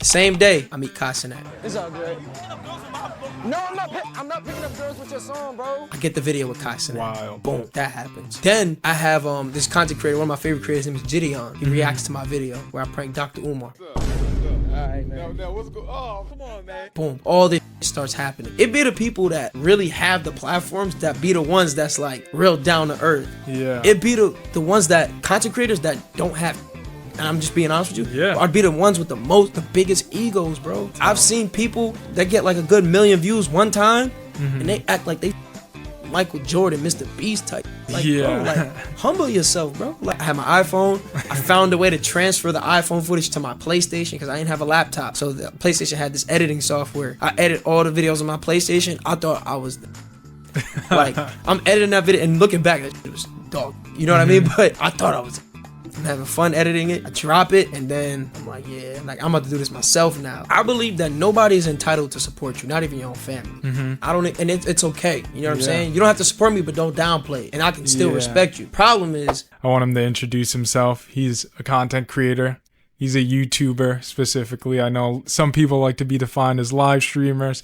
Same day, I meet Kai Cenat. It's all good. No, I'm not picking up girls with your song, bro. I get the video with Kai Cenat. Wow. Boom, that happens. Then I have this content creator, one of my favorite creators, his name is Gideon. He reacts to my video where I prank Dr. Umar. Alright, man. Now, what's going on? Oh, come on, man. Boom, all this starts happening. It be the people that really have the platforms that be the ones that's like real down to earth. Yeah. It be the ones that content creators that don't have, and I'm just being honest with you. Yeah. I'd be the ones with the biggest egos, bro. I've seen people that get like a good million views one time, and they act like they Michael Jordan, Mr. Beast type. Like, Yeah. bro, like, humble yourself, bro. Like, I had my iPhone. I found a way to transfer the iPhone footage to my PlayStation because I didn't have a laptop. So the PlayStation had this editing software. I edit all the videos on my PlayStation. I thought I was like, I'm editing that video and looking back, it was dog. You know what I mean? But I thought I was. I'm having fun editing it. I drop it, and then I'm like, yeah, like I'm about to do this myself now. I believe that nobody is entitled to support you, not even your own family. I don't, and it's okay. You know what I'm saying? You don't have to support me, but don't downplay it, and I can still respect you. Problem is, I want him to introduce himself. He's a content creator. He's a YouTuber specifically. I know some people like to be defined as live streamers.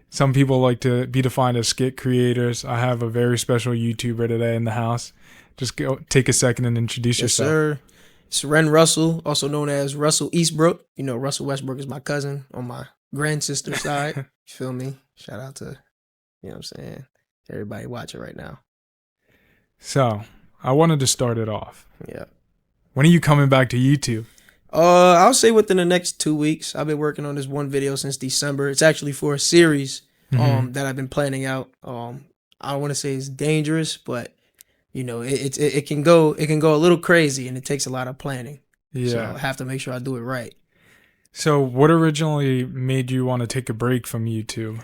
Some people like to be defined as skit creators. I have a very special YouTuber today in the house. Just go take a second and introduce yourself. Sir. It's Ren Russell, also known as Russell Eastbrook. You know, Russell Westbrook is my cousin on my grand sister's side. You feel me? Shout out to, you know what I'm saying, everybody watching right now. So, I wanted to start it off. Yeah. When are you coming back to YouTube? I'll say within the next 2 weeks. I've been working on this one video since December. It's actually for a series that I've been planning out. I don't want to say it's dangerous, but you know, it can go a little crazy, and it takes a lot of planning. Yeah. So I have to make sure I do it right. So what originally made you want to take a break from YouTube?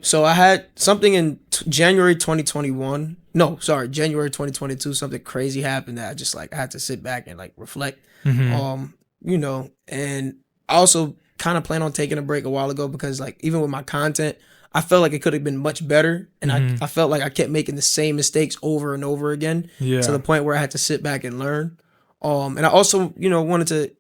So I had something in January 2021. No, sorry, January 2022. Something crazy happened that I just like I had to sit back and like reflect. You know, and I also kind of plan on taking a break a while ago because like even with my content, I felt like it could have been much better, and I felt like I kept making the same mistakes over and over again to the point where I had to sit back and learn. And I also, you know, wanted to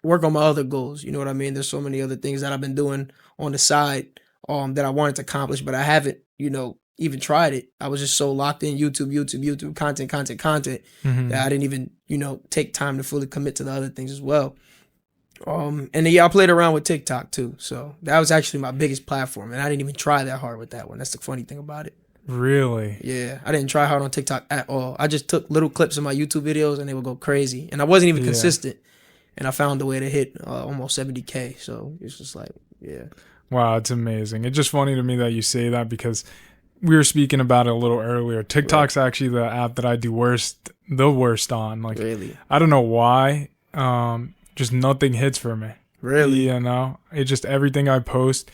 work on my other goals. You know what I mean? There's so many other things that I've been doing on the side that I wanted to accomplish, but I haven't, you know, even tried it. I was just so locked in YouTube, content that I didn't even, you know, take time to fully commit to the other things as well. And then, yeah, I played around with TikTok too. So that was actually my biggest platform. And I didn't even try that hard with that one. That's the funny thing about it. Really? Yeah. I didn't try hard on TikTok at all. I just took little clips of my YouTube videos and they would go crazy. And I wasn't even consistent. And I found a way to hit almost 70K. So it's just like, yeah. Wow, it's amazing. It's just funny to me that you say that because we were speaking about it a little earlier. TikTok's actually the app that I do the worst on. Like, really? I don't know why. Just nothing hits for me. Really? You know, it just everything I post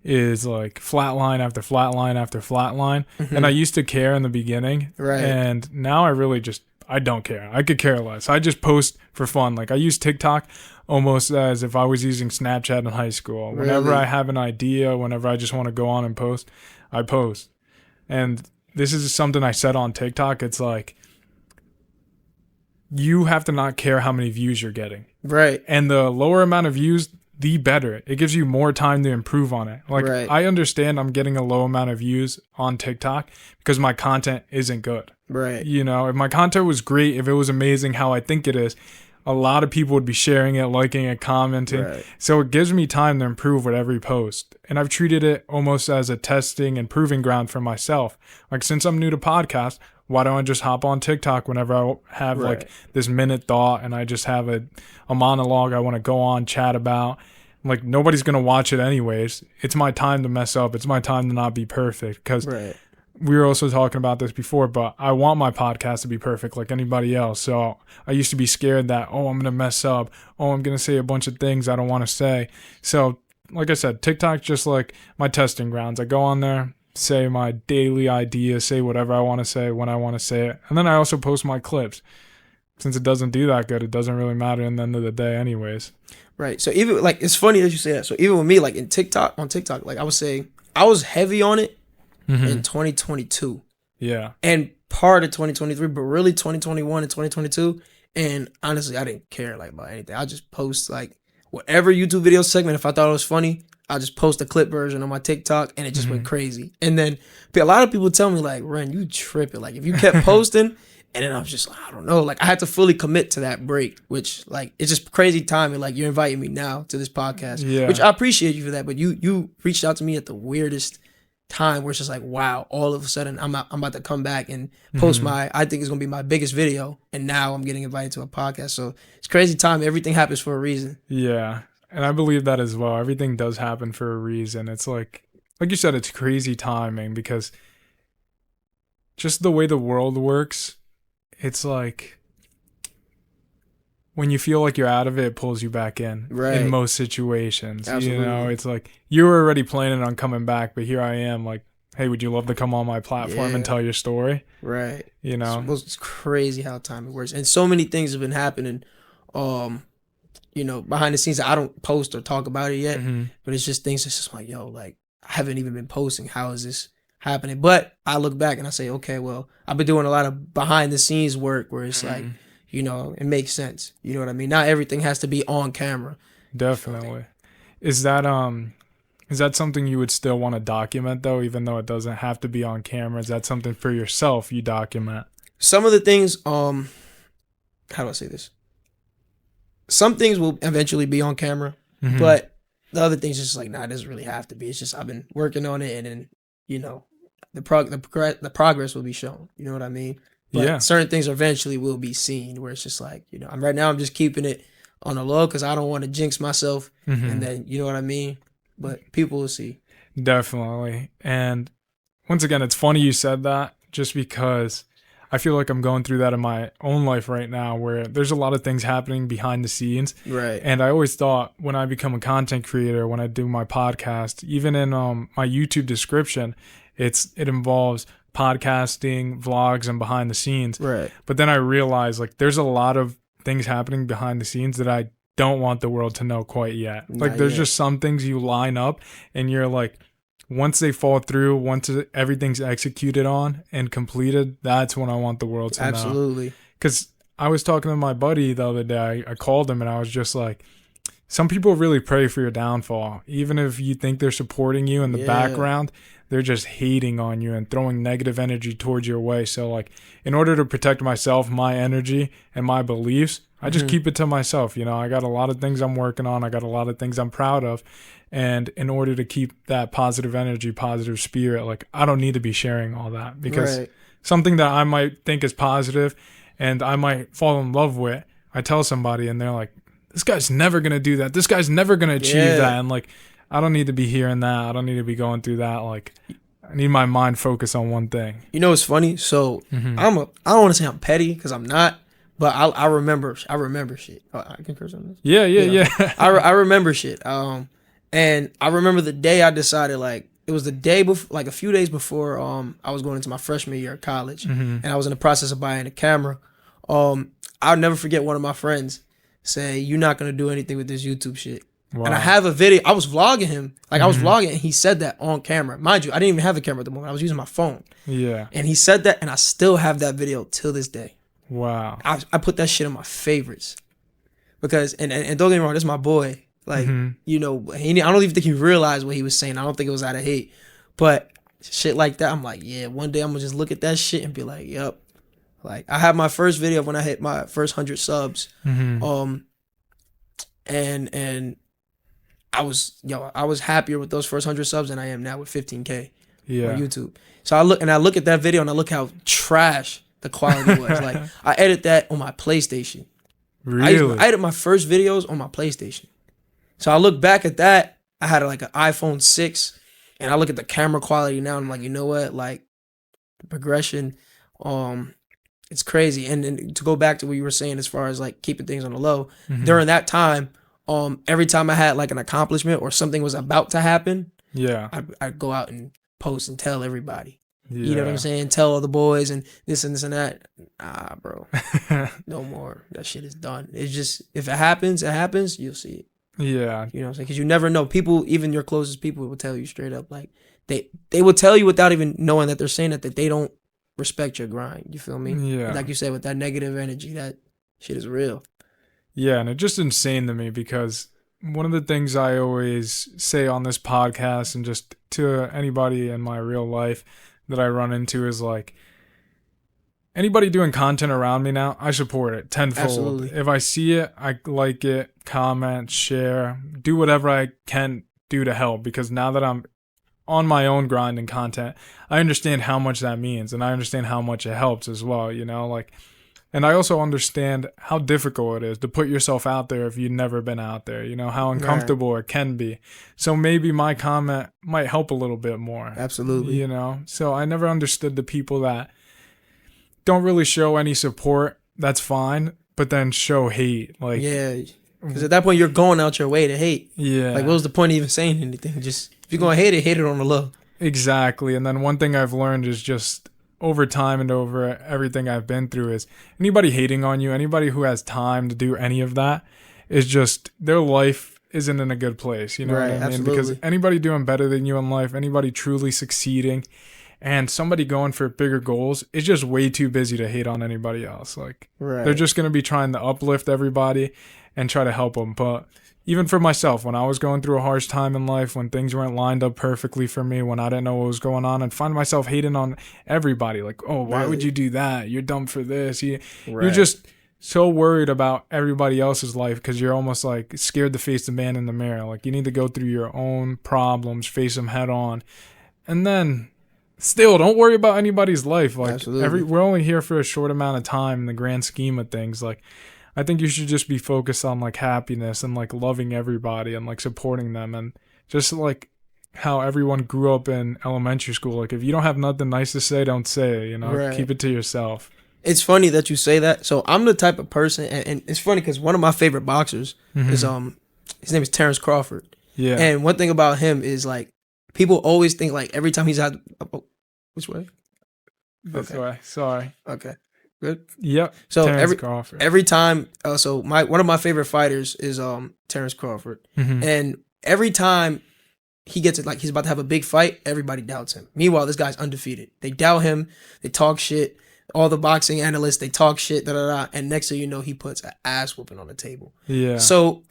is like flatline after flatline after flatline. And I used to care in the beginning. Right. And now I don't care. I could care less. I just post for fun. Like I use TikTok almost as if I was using Snapchat in high school. Really? Whenever I have an idea, whenever I just want to go on and post, I post. And this is something I said on TikTok. It's like, you have to not care how many views you're getting. Right. And the lower amount of views, the better. It gives you more time to improve on it. Like, I understand I'm getting a low amount of views on TikTok because my content isn't good. Right. You know, if my content was great, if it was amazing how I think it is, a lot of people would be sharing it, liking it, commenting. Right. So it gives me time to improve with every post. And I've treated it almost as a testing and proving ground for myself. Like, since I'm new to podcasts, why don't I just hop on TikTok whenever I have like this minute thought and I just have a monologue I want to go on, chat about. Like, nobody's going to watch it anyways. It's my time to mess up. It's my time to not be perfect. Because we were also talking about this before, but I want my podcast to be perfect like anybody else. So I used to be scared that, I'm going to mess up. I'm going to say a bunch of things I don't want to say. So like I said, TikTok's just like my testing grounds. I go on there, say my daily ideas, say whatever I want to say when I want to say it. And then I also post my clips. Since it doesn't do that good, it doesn't really matter in the end of the day anyways. Right. So even like, it's funny that you say that. So even with me, like on TikTok, like I would say I was heavy on it in 2022. Yeah. And part of 2023, but really 2021 and 2022. And honestly, I didn't care like about anything. I just post like whatever YouTube video segment, if I thought it was funny, I'll just post a clip version on my TikTok, and it just went crazy. And then a lot of people tell me, like, Ren, you tripping. Like, if you kept posting, and then I was just like, I don't know. Like, I had to fully commit to that break, which, like, it's just crazy timing. Like, you're inviting me now to this podcast, which I appreciate you for that. But you reached out to me at the weirdest time where it's just like, wow, all of a sudden I'm about to come back and post I think it's going to be my biggest video. And now I'm getting invited to a podcast. So it's crazy time. Everything happens for a reason. Yeah. And I believe that as well. Everything does happen for a reason. It's like you said, it's crazy timing because just the way the world works, it's like when you feel like you're out of it, it pulls you back in most situations. Absolutely. You know, it's like you were already planning on coming back, but here I am like, hey, would you love to come on my platform and tell your story? Right. You know, it's crazy how timing works. And so many things have been happening. You know, behind the scenes, I don't post or talk about it yet, but it's just things that's just like, yo, like, I haven't even been posting. How is this happening? But I look back and I say, okay, well, I've been doing a lot of behind the scenes work where it's like, you know, it makes sense. You know what I mean? Not everything has to be on camera. Definitely. Is that something you would still want to document though, even though it doesn't have to be on camera? Is that something for yourself you document? Some of the things, how do I say this? Some things will eventually be on camera, but the other things just like, nah, it doesn't really have to be. It's just I've been working on it, and then, you know, the progress will be shown. You know what I mean? But certain things eventually will be seen where it's just like, you know, right now I'm just keeping it on the low because I don't want to jinx myself, and then, you know what I mean? But people will see. Definitely. And once again, it's funny you said that just because I feel like I'm going through that in my own life right now where there's a lot of things happening behind the scenes. Right. And I always thought when I become a content creator, when I do my podcast, even in my YouTube description, it involves podcasting, vlogs, and behind the scenes. Right. But then I realized like there's a lot of things happening behind the scenes that I don't want the world to know quite yet. Like there's just some things you line up and you're like, once they fall through, once everything's executed on and completed, that's when I want the world to know. Absolutely. Because I was talking to my buddy the other day. I called him and I was just like, some people really pray for your downfall. Even if you think they're supporting you in the background, they're just hating on you and throwing negative energy towards your way. So like, in order to protect myself, my energy, and my beliefs, I just keep it to myself. You know, I got a lot of things I'm working on. I got a lot of things I'm proud of. And in order to keep that positive energy, positive spirit, like I don't need to be sharing all that because something that I might think is positive and I might fall in love with, I tell somebody and they're like, this guy's never going to do that. This guy's never going to achieve that. And like, I don't need to be hearing that. I don't need to be going through that. Like, I need my mind focused on one thing. You know, it's funny. So I don't want to say I'm petty because I'm not. But I remember shit. Oh, I can curse on this. Yeah. I remember shit. And I remember the day I decided, like, it was the day before, like a few days before I was going into my freshman year of college, and I was in the process of buying a camera. I'll never forget one of my friends say, "You're not gonna do anything with this YouTube shit." Wow. And I have a video. I was vlogging him, like I was vlogging, and he said that on camera. Mind you, I didn't even have a camera at the moment. I was using my phone. Yeah. And he said that, and I still have that video till this day. Wow. I put that shit in my favorites because, and don't get me wrong, this is my boy. Like, you know, I don't even think he realized what he was saying. I don't think it was out of hate. But shit like that, I'm like, yeah, one day I'm going to just look at that shit and be like, yep. Like, I had my first video when I hit my first 100 subs. And I was happier with those first 100 subs than I am now with 15K on YouTube. So I look at that video and I look how trash the quality was. Like, I edit that on my PlayStation. Really? I edit my first videos on my PlayStation. So I look back at that. I had like an iPhone 6, and I look at the camera quality now. And I'm like, you know what? Like, the progression, it's crazy. And to go back to what you were saying as far as like keeping things on the low, during that time, every time I had like an accomplishment or something was about to happen, I'd go out and post and tell everybody. You know what I'm saying? Tell all the boys and this and that. Nah, bro. No more. That shit is done. It's just, if it happens, you'll see it. Yeah. You know what I'm saying? Because you never know. People, even your closest people, will tell you straight up. Like, they will tell you without even knowing that they're saying that they don't respect your grind. You feel me? Yeah. Like you said, with that negative energy, that shit is real. Yeah, and it's just insane to me because one of the things I always say on this podcast and just to anybody in my real life that I run into is like, anybody doing content around me now, I support it tenfold. Absolutely. If I see it, I like it, comment, share, do whatever I can do to help, because now that I'm on my own grind and content, I understand how much that means, and I understand how much it helps as well, you know, like, and I also understand how difficult it is to put yourself out there if you've never been out there, you know, how uncomfortable it can be. So maybe my comment might help a little bit more. Absolutely. You know, so I never understood the people that don't really show any support. That's fine, but then show hate. Like, yeah, because at that point you're going out your way to hate. Yeah. Like, what was the point of even saying anything? Just, if you're going to hate it on the low. Exactly. And then one thing I've learned is just over time and over everything I've been through is anybody hating on you, anybody who has time to do any of that, is just their life isn't in a good place. You know what I mean? Absolutely. Because anybody doing better than you in life, anybody truly succeeding, and somebody going for bigger goals is just way too busy to hate on anybody else. Like, they're just going to be trying to uplift everybody and try to help them. But even for myself, when I was going through a harsh time in life, when things weren't lined up perfectly for me, when I didn't know what was going on, and find myself hating on everybody, like, oh, why would you do that? You're dumb for this. You're just so worried about everybody else's life because you're almost like scared to face the man in the mirror. Like, you need to go through your own problems, face them head on, and then still don't worry about anybody's life. Like, we're only here for a short amount of time in the grand scheme of things. Like, I think you should just be focused on like happiness and like loving everybody and like supporting them, and just like how everyone grew up in elementary school. Like, if you don't have nothing nice to say, don't say it, you know, keep it to yourself. It's funny that you say that. So I'm the type of person, and it's funny because one of my favorite boxers is, his name is Terrence Crawford. Yeah. And one thing about him is like, people always think like every time he's had, which way? This way. Sorry. Okay. Good. Yep. So Terrence every time, so one of my favorite fighters is Terrence Crawford, and every time he gets it, like he's about to have a big fight, everybody doubts him. Meanwhile, this guy's undefeated. They doubt him. They talk shit. All the boxing analysts, they talk shit. And next thing you know, he puts an ass whooping on the table. Yeah. So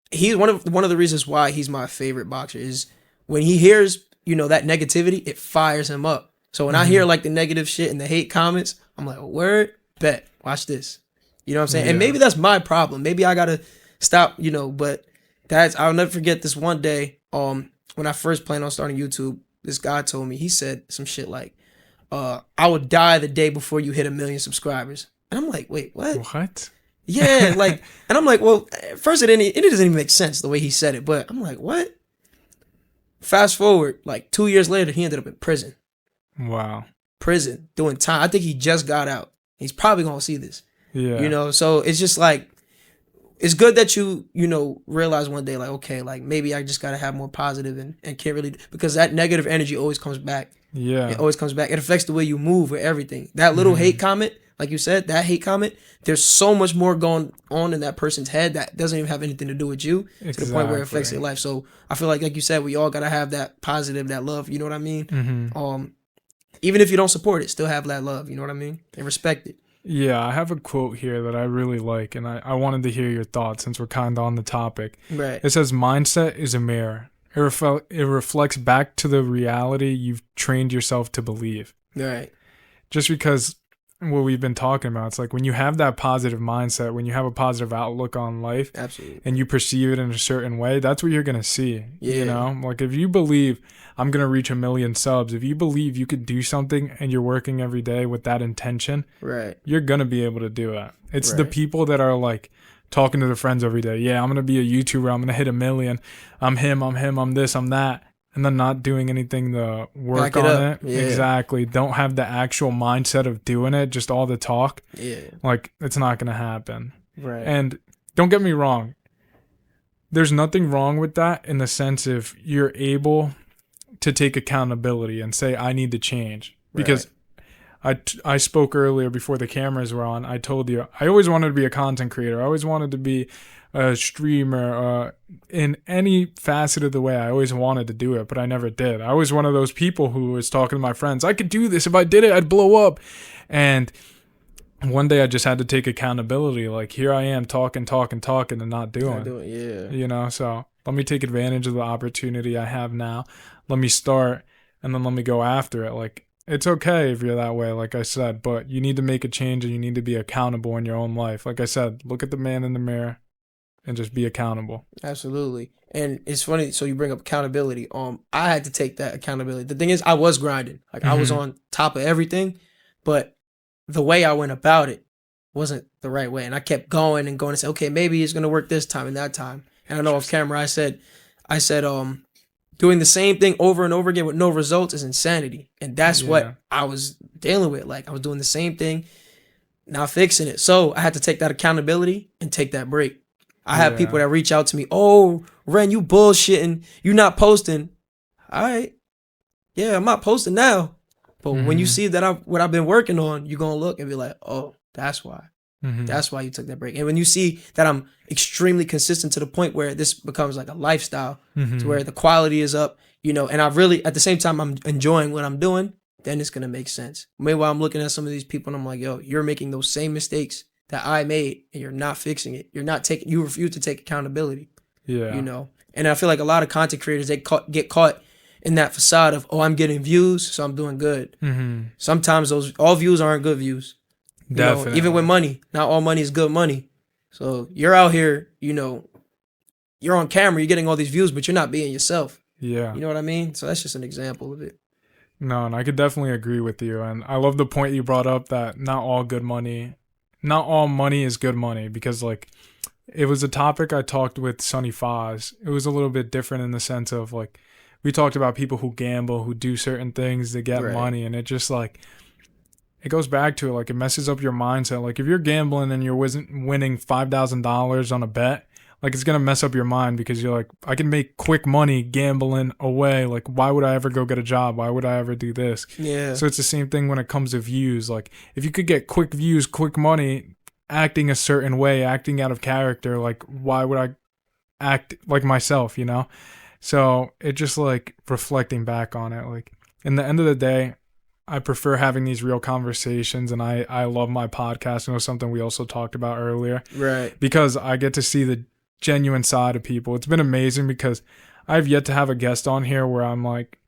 he's one of the reasons why he's my favorite boxer is when he hears, you know, that negativity, it fires him up. So when I hear like the negative shit and the hate comments, I'm like, oh, word, bet, watch this. You know what I'm saying? Yeah. And maybe that's my problem. Maybe I gotta stop, you know, but I'll never forget this one day, when I first planned on starting YouTube, this guy told me, he said some shit like, I would die the day before you hit 1 million subscribers. And I'm like, wait, what? What? Yeah, like, and I'm like, well, at first it doesn't even make sense the way he said it, but I'm like, what? Fast forward, like 2 years later, he ended up in prison. Wow. Prison, doing time. I think he just got out. He's probably gonna see this. Yeah. You know, so it's just like, it's good that you know, realize one day, like, okay, like maybe I just gotta have more positive and can't really, because that negative energy always comes back. Yeah. It always comes back. It affects the way you move with everything. That little hate comment, like you said, that hate comment, there's so much more going on in that person's head that doesn't even have anything to do with you, to the point where it affects their life. So I feel like you said, we all gotta have that positive, that love, you know what I mean? Even if you don't support it, still have that love, you know what I mean? And respect it. Yeah, I have a quote here that I really like, and I wanted to hear your thoughts since we're kind of on the topic. Right. It says, mindset is a mirror. It reflects back to the reality you've trained yourself to believe. Right. Just because what we've been talking about, it's like when you have that positive mindset, when you have a positive outlook on life, absolutely, and you perceive it in a certain way, that's what you're going to see. Yeah. You know, like if you believe I'm going to reach 1 million subs, if you believe you could do something and you're working every day with that intention, right, you're going to be able to do it. It's the people that are like talking to their friends every day. Yeah, I'm going to be a YouTuber. I'm going to hit 1 million. I'm him, I'm this, I'm that. And then not doing anything to work on it. Yeah. Exactly. Don't have the actual mindset of doing it, just all the talk. Yeah. Like, it's not going to happen. Right. And don't get me wrong. There's nothing wrong with that in the sense if you're able to take accountability and say, I need to change. Because I spoke earlier before the cameras were on. I told you, I always wanted to be a content creator. I always wanted to be a streamer, in any facet of the way. I always wanted to do it, but I never did. I was one of those people who was talking to my friends, I could do this. If I did it, I'd blow up. And one day I just had to take accountability. Like, here I am talking and not doing. Yeah. You know, so let me take advantage of the opportunity I have now. Let me start, and then let me go after it. Like, it's okay if you're that way, like I said, but you need to make a change and you need to be accountable in your own life. Like I said, look at the man in the mirror and just be accountable. Absolutely. And it's funny, so you bring up accountability. I had to take that accountability. The thing is, I was grinding. Like, I was on top of everything, but the way I went about it wasn't the right way. And I kept going and going and said, okay, maybe it's gonna work this time and that time. And I know off camera I said, doing the same thing over and over again with no results is insanity. And that's what I was dealing with. Like, I was doing the same thing, not fixing it. So I had to take that accountability and take that break. I have people that reach out to me, oh, Ren, you bullshitting. You not posting. All right. Yeah, I'm not posting now. But when you see that what I've been working on, you're going to look and be like, oh, that's why. That's why you took that break. And when you see that I'm extremely consistent to the point where this becomes like a lifestyle, to where the quality is up, you know, and I really, at the same time, I'm enjoying what I'm doing, then it's going to make sense. Meanwhile, I'm looking at some of these people and I'm like, yo, you're making those same mistakes that I made and you're not fixing it. You refuse to take accountability. Yeah. You know, and I feel like a lot of content creators, they get caught in that facade of, oh, I'm getting views, so I'm doing good. Sometimes all views aren't good views. You know, even with money, not all money is good money. So you're out here, you know, you're on camera, you're getting all these views, but you're not being yourself. Yeah. You know what I mean? So that's just an example of it. No, and I could definitely agree with you. And I love the point you brought up that not all money is good money, because like it was a topic I talked with Sonny Foz. It was a little bit different in the sense of like, we talked about people who gamble, who do certain things to get money. And it just like, it goes back to it. Like, it messes up your mindset. Like, if you're gambling and you're winning $5,000 on a bet, like, it's going to mess up your mind, because you're like, I can make quick money gambling away. Like, why would I ever go get a job? Why would I ever do this? Yeah. So it's the same thing when it comes to views. Like, if you could get quick views, quick money, acting a certain way, acting out of character, like, why would I act like myself, you know? So it just like reflecting back on it, like, in the end of the day, I prefer having these real conversations, and I love my podcast. And it was something we also talked about earlier. Right. Because I get to see the genuine side of people. It's been amazing, because I've yet to have a guest on here where I'm like,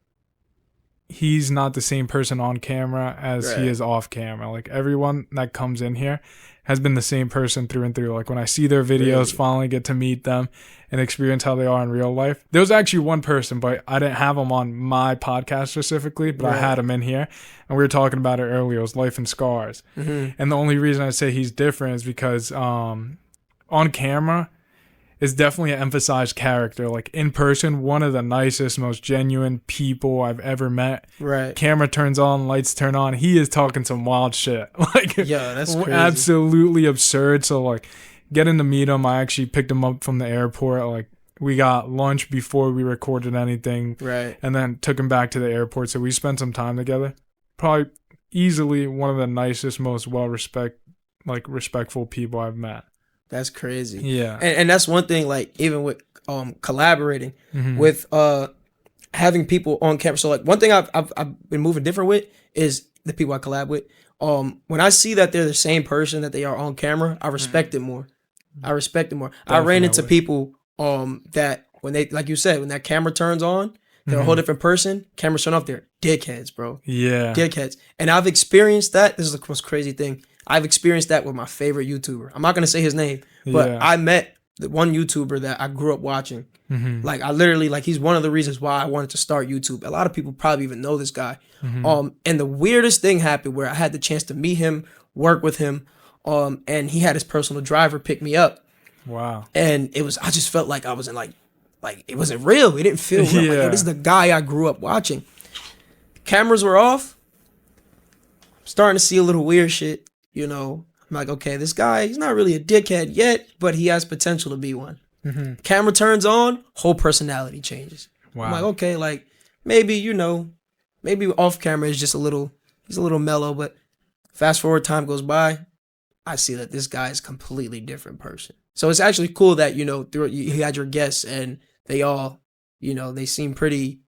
he's not the same person on camera as he is off camera. Like, everyone that comes in here has been the same person through and through. Like, when I see their videos, finally get to meet them and experience how they are in real life. There was actually one person, but I didn't have him on my podcast specifically, but I had him in here, and we were talking about it earlier. It was Life and Scars. And the only reason I say he's different is because on camera is definitely an emphasized character. Like, in person, one of the nicest, most genuine people I've ever met. Right. Camera turns on, lights turn on. He is talking some wild shit. Like, yeah, that's crazy. Absolutely absurd. So, like, getting to meet him, I actually picked him up from the airport. Like, we got lunch before we recorded anything. Right. And then took him back to the airport. So we spent some time together. Probably easily one of the nicest, most respectful people I've met. That's crazy. Yeah. And that's one thing, like, even with collaborating with having people on camera. So like, one thing I've been moving different with is the people I collab with. When I see that they're the same person that they are on camera, I respect it more. I respect it more. Definitely. I ran into people that when they, like you said, when that camera turns on, they're a whole different person. Cameras turn off, they're dickheads, bro. Yeah. Dickheads. And I've experienced that. This is the most crazy thing. I've experienced that with my favorite YouTuber. I'm not going to say his name, but I met the one YouTuber that I grew up watching. Like, I literally, like, he's one of the reasons why I wanted to start YouTube. A lot of people probably even know this guy. And the weirdest thing happened where I had the chance to meet him, work with him, and he had his personal driver pick me up. Wow. And I just felt like I was in like it wasn't real. It didn't feel real. Like, yo, this is the guy I grew up watching. Cameras were off. I'm starting to see a little weird shit, you know. I'm like, okay, this guy, he's not really a dickhead yet, but he has potential to be one. Camera turns on, whole personality changes. Wow. I'm like, okay, like, maybe, you know, maybe off camera is just he's a little mellow, but fast forward, time goes by, I see that this guy is a completely different person. So it's actually cool that, you know, you had your guests and they all, you know, they seem pretty,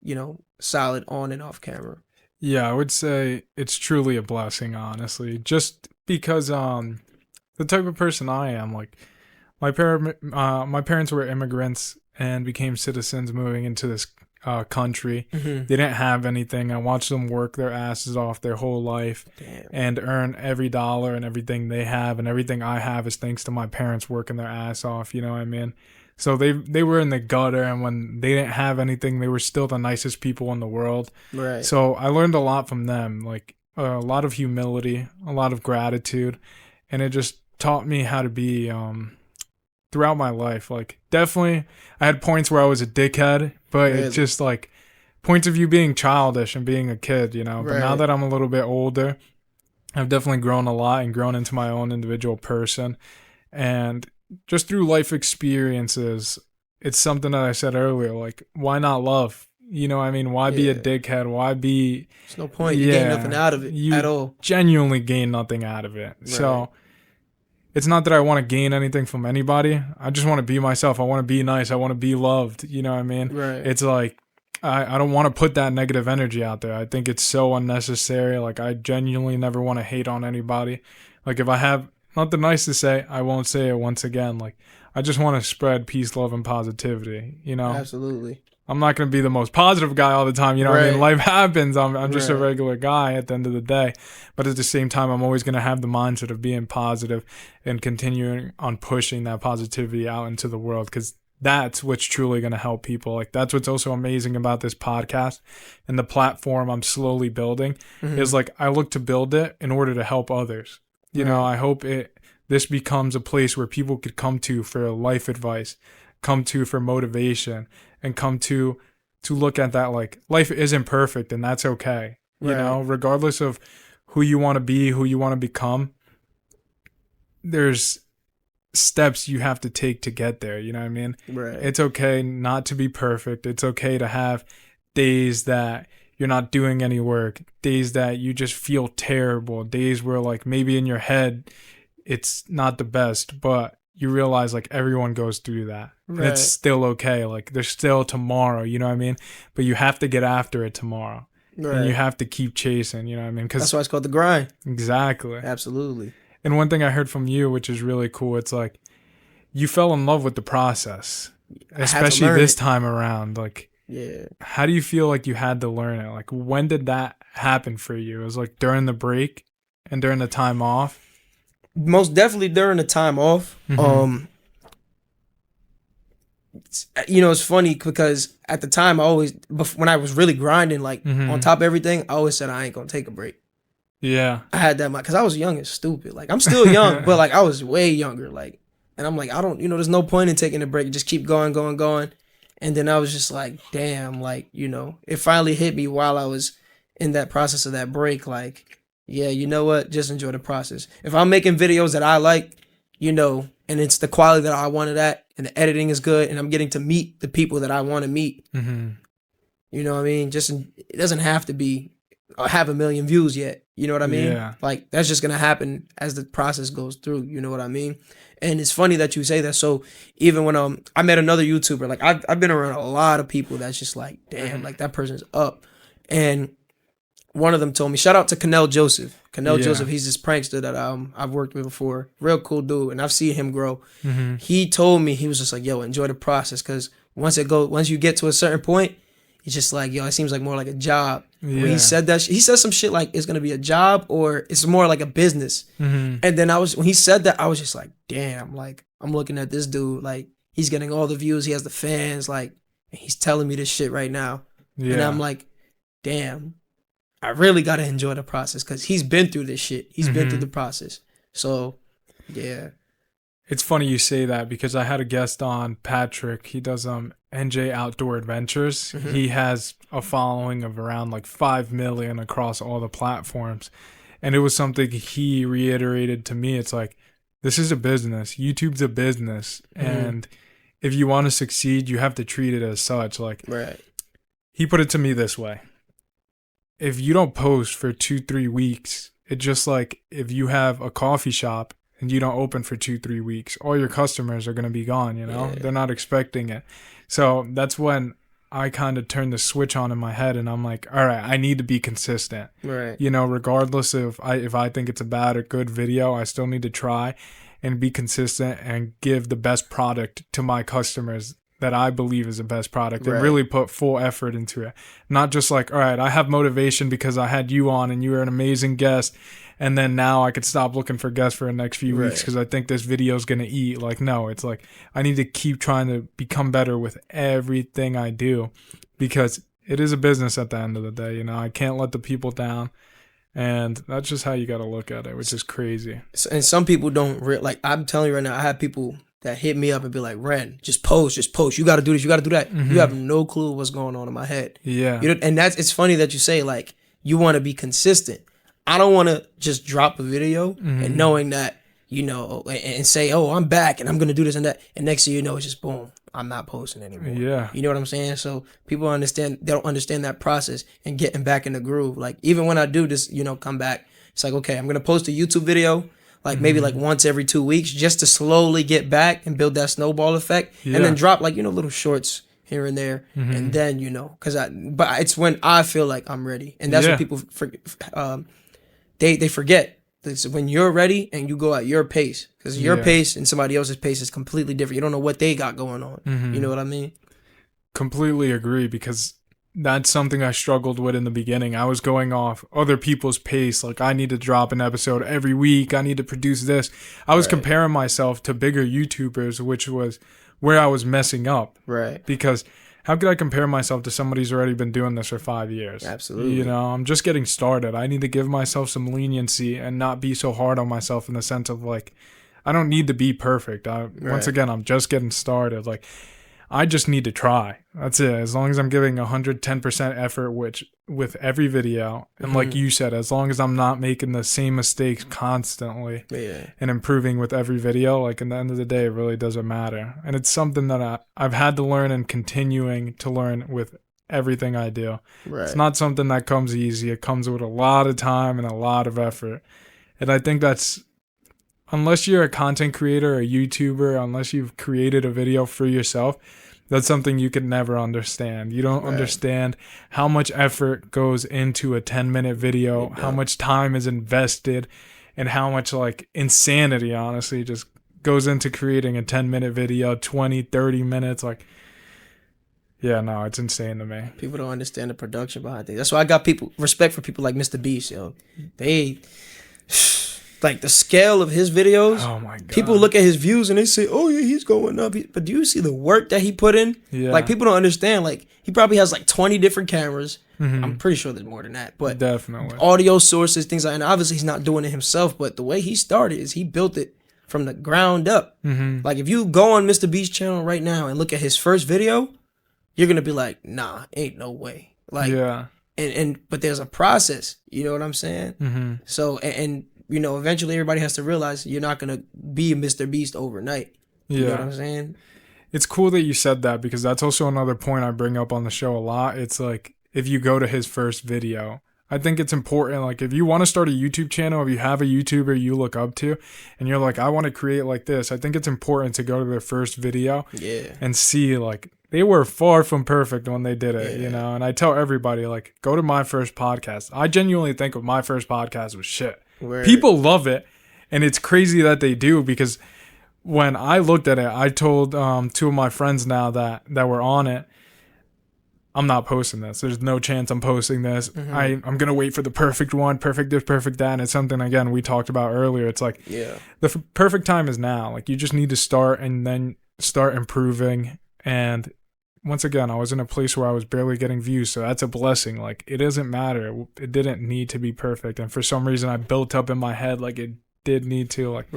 you know, solid on and off camera. Yeah, I would say it's truly a blessing, honestly. Just because the type of person I am, like my parents were immigrants and became citizens moving into this country. Mm-hmm. They didn't have anything. I watched them work their asses off their whole life. Damn. And earn every dollar and everything they have, and everything I have is thanks to my parents working their ass off, you know what I mean? So they were in the gutter, and when they didn't have anything, they were still the nicest people in the world. Right. So I learned a lot from them, like a lot of humility, a lot of gratitude, and it just taught me how to be throughout my life. Like, definitely I had points where I was a dickhead, but Really? it's just like points of you being childish and being a kid, you know. But now Right. that I'm a little bit older, I've definitely grown a lot and grown into my own individual person. And just through life experiences, it's something that I said earlier, like, why not love? You know what I mean? Why be a Yeah. dickhead? Why be... There's no point. You gain nothing out of it you at all. genuinely gain nothing out of it. Right. So it's not that I want to gain anything from anybody. I just want to be myself. I want to be nice. I want to be loved. You know what I mean? Right. It's like, I don't want to put that negative energy out there. I think it's so unnecessary. Like, I genuinely never want to hate on anybody. Like, if I have nothing nice to say, I won't say it once again. Like, I just want to spread peace, love, and positivity. You know? Absolutely. I'm not going to be the most positive guy all the time. You know what I mean? Right. Life happens. I'm just a Right. regular guy at the end of the day. But at the same time, I'm always going to have the mindset of being positive and continuing on pushing that positivity out into the world, because that's what's truly going to help people. Like, that's what's also amazing about this podcast and the platform I'm slowly building is, like, I look to build it in order to help others. You know, I hope this becomes a place where people could come to for life advice, come to for motivation, and come to look at that, like, life isn't perfect, and that's okay. You Right. know, regardless of who you want to be, who you want to become, there's steps you have to take to get there. You know what I mean? Right. It's okay not to be perfect. It's okay to have days that you're not doing any work, days that you just feel terrible, days where, like, maybe in your head it's not the best, but you realize, like, everyone goes through that. And it's Right. still okay. Like, there's still tomorrow, you know what I mean? But you have to get after it tomorrow. Right. And you have to keep chasing, you know what I mean? That's 'Cause why it's called the grind. exactly. Absolutely. And one thing I heard from you, which is really cool, it's like you fell in love with the process, I had to especially learn this it. time around. Like, Yeah. how do you feel like you had to learn it? Like, when did that happen for you? It was like during the break and during the time off? Most definitely during the time off. Mhm. It's funny because at the time when I was really grinding, like Mhm. on top of everything, I always said I ain't gonna take a break. Yeah. I had that because I was young and stupid. Like, I'm still young, but like I was way younger. Like, and I'm like, I don't, there's no point in taking a break. Just keep going, going, going. And then I was just like, damn, like, it finally hit me while I was in that process of that break. Like, yeah, you know what? Just enjoy the process. If I'm making videos that I like, and it's the quality that I wanted at, and the editing is good, and I'm getting to meet the people that I want to meet, Mm-hmm. you know what I mean? It doesn't have to be have a million views yet. You know what I mean? Yeah. Like, that's just gonna happen as the process goes through. You know what I mean? And it's funny that you say that. So even when I met another YouTuber, like I've been around a lot of people that's just like, damn, like that person's up. And one of them told me, shout out to Canel Joseph. Canel Yeah. Joseph, he's this prankster that I've worked with before. Real cool dude, and I've seen him grow. Mm-hmm. He told me, he was just like, yo, enjoy the process, because once you get to a certain point, it's just like, yo, it seems like more like a job. When Yeah. he said that, he said some shit like it's gonna be a job or it's more like a business. Mm-hmm. And then when he said that, I was just like, damn, like I'm looking at this dude, like he's getting all the views, he has the fans, like, and he's telling me this shit right now. Yeah. And I'm like, damn, I really gotta enjoy the process because he's been through this shit. He's been through the process. So, yeah. It's funny you say that because I had a guest on, Patrick. He does NJ Outdoor Adventures. Mhm. He has a following of around like 5 million across all the platforms. And it was something he reiterated to me. It's like, this is a business. YouTube's a business. And if you want to succeed, you have to treat it as such. Like, Right. he put it to me this way. If you don't post for 2-3 weeks, it's just like if you have a coffee shop and you don't open for 2-3 weeks, all your customers are going to be gone, you know? Yeah. They're not expecting it. So that's when I kind of turned the switch on in my head, and I'm like, all right, I need to be consistent. Right. You know, regardless of if I think it's a bad or good video, I still need to try and be consistent and give the best product to my customers that I believe is the best product, and really put full effort into it. Not just like, all right, I have motivation because I had you on and you were an amazing guest, and then now I could stop looking for guests for the next few weeks because I think this video is going to eat. Like, no, it's like I need to keep trying to become better with everything I do, because it is a business at the end of the day. You know, I can't let the people down. And that's just how you got to look at it, which is crazy. And some people don't like, I'm telling you right now, I have people that hit me up and be like, Ren, just post. You got to do this. You got to do that. You have no clue what's going on in my head. Yeah. You know, and it's funny that you say, like, you want to be consistent. I don't want to just drop a video and knowing that, you know, and say, oh, I'm back and I'm going to do this and that. And next thing you know, it's just boom, I'm not posting anymore. Yeah. You know what I'm saying? So people they don't understand that process and getting back in the groove. Like, even when I do this, you know, come back, it's like, okay, I'm going to post a YouTube video, like maybe like once every 2 weeks, just to slowly get back and build that snowball effect. And then drop, like, you know, little shorts here and there. And then, you know, but it's when I feel like I'm ready. And that's what people they forget. It's when you're ready and you go at your pace, because your pace and somebody else's pace is completely different. You don't know what they got going on. You know what I mean? Completely agree, because that's something I struggled with in the beginning. I was going off other people's pace. Like, I need to drop an episode every week. I need to produce this. I was comparing myself to bigger YouTubers, which was where I was messing up. Right. Because how could I compare myself to somebody who's already been doing this for 5 years? Absolutely. You know, I'm just getting started. I need to give myself some leniency and not be so hard on myself, in the sense of, like, I don't need to be perfect. Once again, I'm just getting started. Like, I just need to try. That's it. As long as I'm giving 110% effort, which with every video, and like you said, as long as I'm not making the same mistakes constantly and improving with every video, like, in the end of the day, it really doesn't matter. And it's something that I've had to learn and continuing to learn with everything I do. Right. It's not something that comes easy. It comes with a lot of time and a lot of effort. And I think that's, unless you're a content creator or a YouTuber, unless you've created a video for yourself, that's something you could never understand. You don't understand how much effort goes into a 10-minute video, how much time is invested, and how much, like, insanity, honestly, just goes into creating a 10-minute video, 20, 30 minutes. Like, yeah, no, it's insane to me. People don't understand the production behind things. That's why I got respect for people like Mr. Beast, yo. They... Like, the scale of his videos, oh my God. People look at his views and they say, oh yeah, he's going up. But do you see the work that he put in? Yeah. Like, people don't understand. Like, he probably has like 20 different cameras. I'm pretty sure there's more than that. But definitely audio sources, things like that. And obviously he's not doing it himself, but the way he started is he built it from the ground up. Like, if you go on Mr. Beast's channel right now and look at his first video, you're going to be like, nah, ain't no way. Like, but there's a process. You know what I'm saying? So, and you know, eventually everybody has to realize you're not going to be a Mr. Beast overnight. You know what I'm saying? It's cool that you said that, because that's also another point I bring up on the show a lot. It's like, if you go to his first video, I think it's important. Like, if you want to start a YouTube channel, if you have a YouTuber you look up to and you're like, I want to create like this, I think it's important to go to their first video and see, like, they were far from perfect when they did it, you know? And I tell everybody, like, go to my first podcast. I genuinely think of my first podcast was shit. People love it, and it's crazy that they do, because when I looked at it, I told 2 of my friends now that were on it, I'm not posting this. There's no chance I'm posting this. I'm going to wait for the perfect one, perfect this, perfect that. And it's something, again, we talked about earlier. It's like, the perfect time is now. Like, you just need to start and then start improving. And once again, I was in a place where I was barely getting views, so that's a blessing. Like, it doesn't matter. It didn't need to be perfect. And for some reason, I built up in my head like it did need to. Like,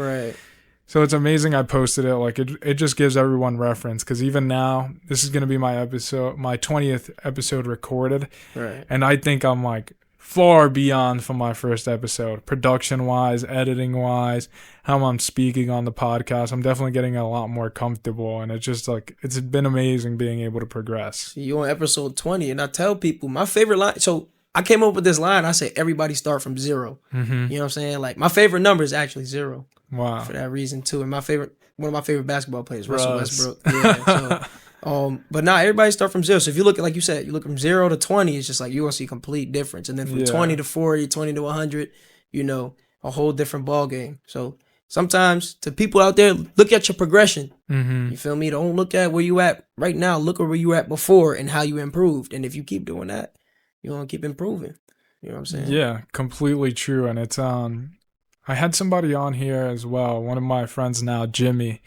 so it's amazing I posted it. Like, it just gives everyone reference, because even now, this is going to be my 20th episode recorded. And I think I'm, like, far beyond from my first episode, production-wise, editing-wise, how I'm speaking on the podcast. I'm definitely getting a lot more comfortable, and it's just, like, it's been amazing being able to progress. You on episode 20, and I tell people, my favorite line, so I came up with this line, I say, everybody start from 0. You know what I'm saying? Like, my favorite number is actually 0. Wow. For that reason, too. And one of my favorite basketball players, Russell Westbrook. Yeah, But now everybody start from zero. So if you look at, like you said, you look from 0 to 20, it's just like you're gonna see a complete difference. And then from 20 to 40, 20 to 100, you know, a whole different ball game. So sometimes to people out there, look at your progression. You feel me? Don't look at where you at right now. Look at where you at before and how you improved. And if you keep doing that, you're gonna keep improving. You know what I'm saying? Yeah, completely true. And it's I had somebody on here as well, one of my friends now, Jimmy.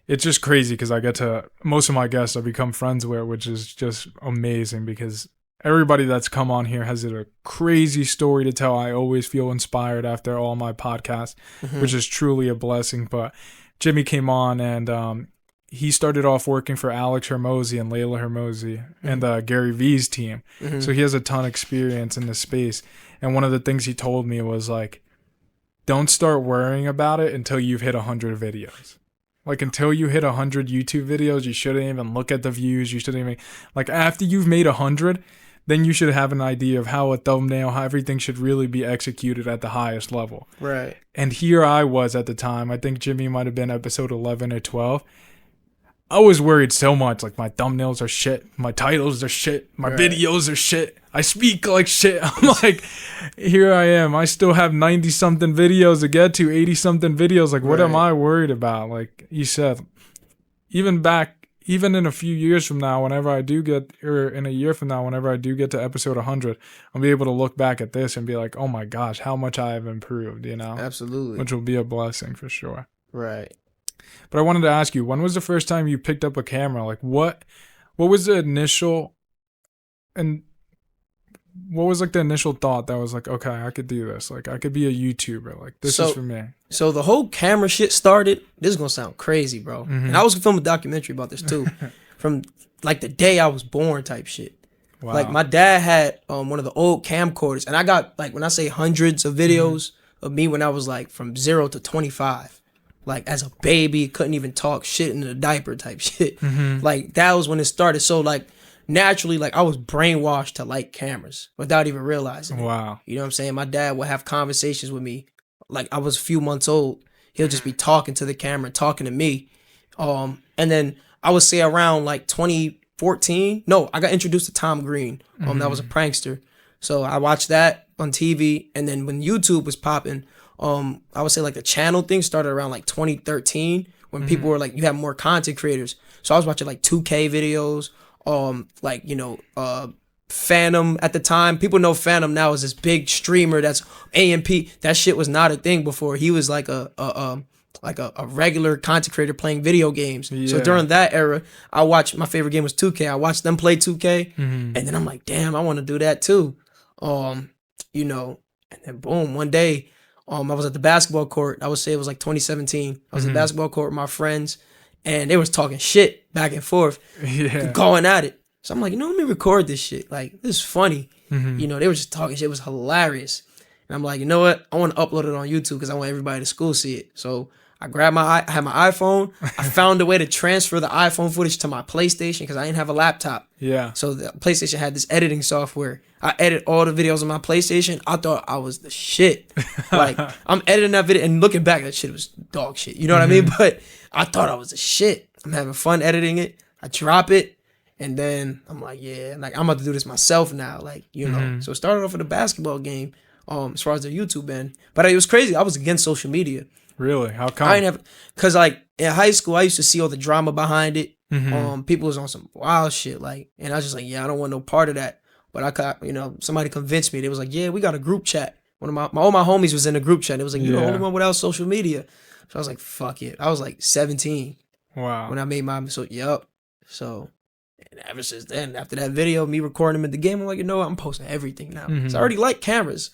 It's just crazy because I get to, most of my guests I become friends with, which is just amazing because everybody that's come on here has a crazy story to tell. I always feel inspired after all my podcasts, which is truly a blessing. But Jimmy came on and he started off working for Alex Hermosi and Layla Hermosi and Gary Vee's team. So he has a ton of experience in this space. And one of the things he told me was like, don't start worrying about it until you've hit 100 videos. Like until you hit 100 YouTube videos, you shouldn't even look at the views. You shouldn't even, like after you've made 100, then you should have an idea of how a thumbnail, how everything should really be executed at the highest level. Right. And here I was at the time. I think Jimmy might have been episode 11 or 12. I was worried so much. Like my thumbnails are shit. My titles are shit. My videos are shit. I speak like shit. I'm like, here I am. I still have 90 something videos to get to, 80 something videos. Like, what am I worried about? Like you said, even in a few years from now, whenever I do get, or in a year from now, whenever I do get to episode 100, I'll be able to look back at this and be like, oh my gosh, how much I have improved, you know? Absolutely. Which will be a blessing for sure. Right. But I wanted to ask you, when was the first time you picked up a camera? Like what was the initial, and what was like the initial thought that was like, okay, I could do this. Like I could be a YouTuber. Like this is for me. So the whole camera shit started, this is going to sound crazy, bro. And I was filming a documentary about this too. From like the day I was born type shit. Wow. Like my dad had one of the old camcorders. And I got, like, when I say hundreds of videos of me when I was like from 0 to 25. Like as a baby, couldn't even talk, shit in a diaper type shit. Like that was when it started. So like naturally, like I was brainwashed to like cameras without even realizing it. Wow. You know what I'm saying? My dad would have conversations with me. Like I was a few months old. He'll just be talking to the camera, talking to me. And then I would say around like 2014. No, I got introduced to Tom Green. That was a prankster. So I watched that on TV. And then when YouTube was popping, I would say like the channel thing started around like 2013 when people were like, you have more content creators. So I was watching like 2K videos, like, you know, Phantom at the time. People know Phantom now is this big streamer that's AMP. That shit was not a thing before. He was like a regular content creator playing video games. So during that era, I watched, my favorite game was 2K. I watched them play 2K and then I'm like, damn, I want to do that too. You know, and then boom, one day, I was at the basketball court. I would say it was like 2017. I was at the basketball court with my friends and they was talking shit back and forth, going at it. So I'm like, you know, let me record this shit. Like, this is funny. You know, they were just talking shit. It was hilarious. And I'm like, you know what? I want to upload it on YouTube because I want everybody to school see it. So I grabbed I had my iPhone. I found a way to transfer the iPhone footage to my PlayStation because I didn't have a laptop. Yeah. So the PlayStation had this editing software. I edit all the videos on my PlayStation. I thought I was the shit. Like, I'm editing that video and looking back, that shit was dog shit. You know what I mean? But I thought I was the shit. I'm having fun editing it. I drop it. And then I'm like, yeah, like I'm about to do this myself now. Like, you know. So it started off with a basketball game, as far as the YouTube end. But it was crazy. I was against social media. Really? How come? I didn't have, cause like in high school, I used to see all the drama behind it. People was on some wild shit, like, and I was just like, yeah, I don't want no part of that. But I got, you know, somebody convinced me. They was like, yeah, we got a group chat. One of all my homies was in the group chat. It was like, you're the only one without social media. So I was like, fuck it. I was like 17. Wow. When I made my, so yup. So and ever since then, after that video, me recording them in the game, I'm like, you know what? I'm posting everything now. So I already like cameras.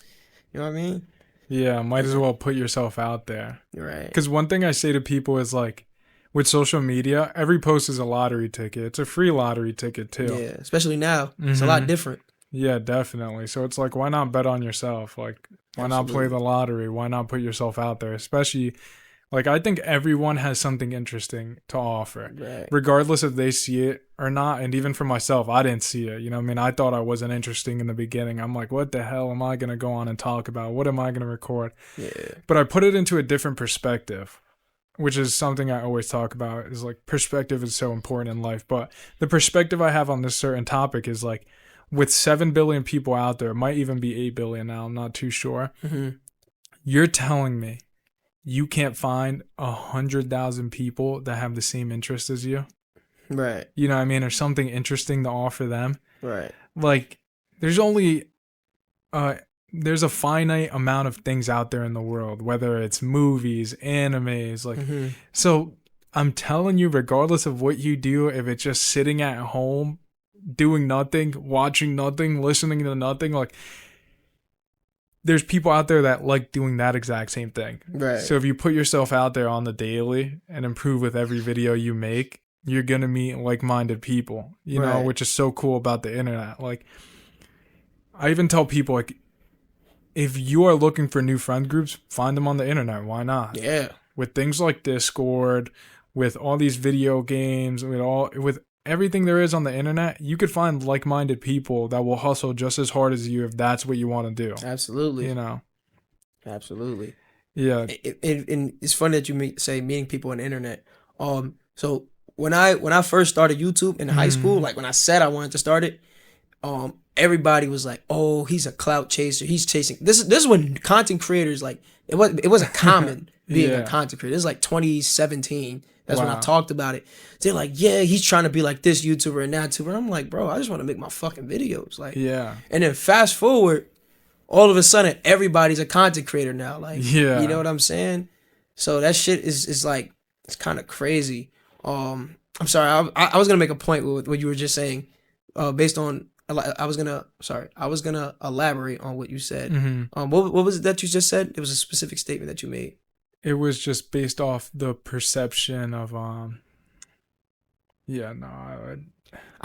You know what I mean? Yeah, might as well put yourself out there. Right. Because one thing I say to people is like, with social media, every post is a lottery ticket. It's a free lottery ticket too. Yeah, especially now. It's a lot different. Yeah, definitely. So it's like, why not bet on yourself? Like, why not play the lottery? Why not put yourself out there? Especially, like, I think everyone has something interesting to offer, regardless if they see it or not. And even for myself, I didn't see it. You know what I mean? I thought I wasn't interesting in the beginning. I'm like, what the hell am I going to go on and talk about? What am I going to record? Yeah. But I put it into a different perspective. which is something I always talk about, is like perspective is so important in life. But the perspective I have on this certain topic is like, with 7 billion people out there, it might even be 8 billion now, I'm not too sure. Mm-hmm. You're telling me you can't find 100,000 people that have the same interest as you? Right. You know what I mean? Or something interesting to offer them. Right. Like, there's a finite amount of things out there in the world, whether it's movies, animes, like, so I'm telling you, regardless of what you do, if it's just sitting at home, doing nothing, watching nothing, listening to nothing, like, there's people out there that like doing that exact same thing. Right. So if you put yourself out there on the daily and improve with every video you make, you're going to meet like-minded people, you know, which is so cool about the internet. Like, I even tell people, like, if you are looking for new friend groups, find them on the internet. Why not? Yeah. With things like Discord, with all these video games, with everything there is on the internet, you could find like-minded people that will hustle just as hard as you if that's what you want to do. Absolutely. You know? Absolutely. Yeah. And it's funny that you say meeting people on the internet. So when I first started YouTube in high school, like when I said I wanted to start it, everybody was like, "Oh, he's a clout chaser. He's chasing." This is when content creators, like, it wasn't common being a content creator. This is like 2017. That's when I talked about it. They're like, "Yeah, he's trying to be like this YouTuber and that YouTuber." And I'm like, "Bro, I just want to make my fucking videos." Like, yeah. And then fast forward, all of a sudden everybody's a content creator now. Like, you know what I'm saying? So that shit is like, it's kind of crazy. I'm sorry. I was gonna make a point with what you were just saying, based on. I was gonna elaborate on what you said. What was it that you just said? It was a specific statement that you made. It was just based off the perception of I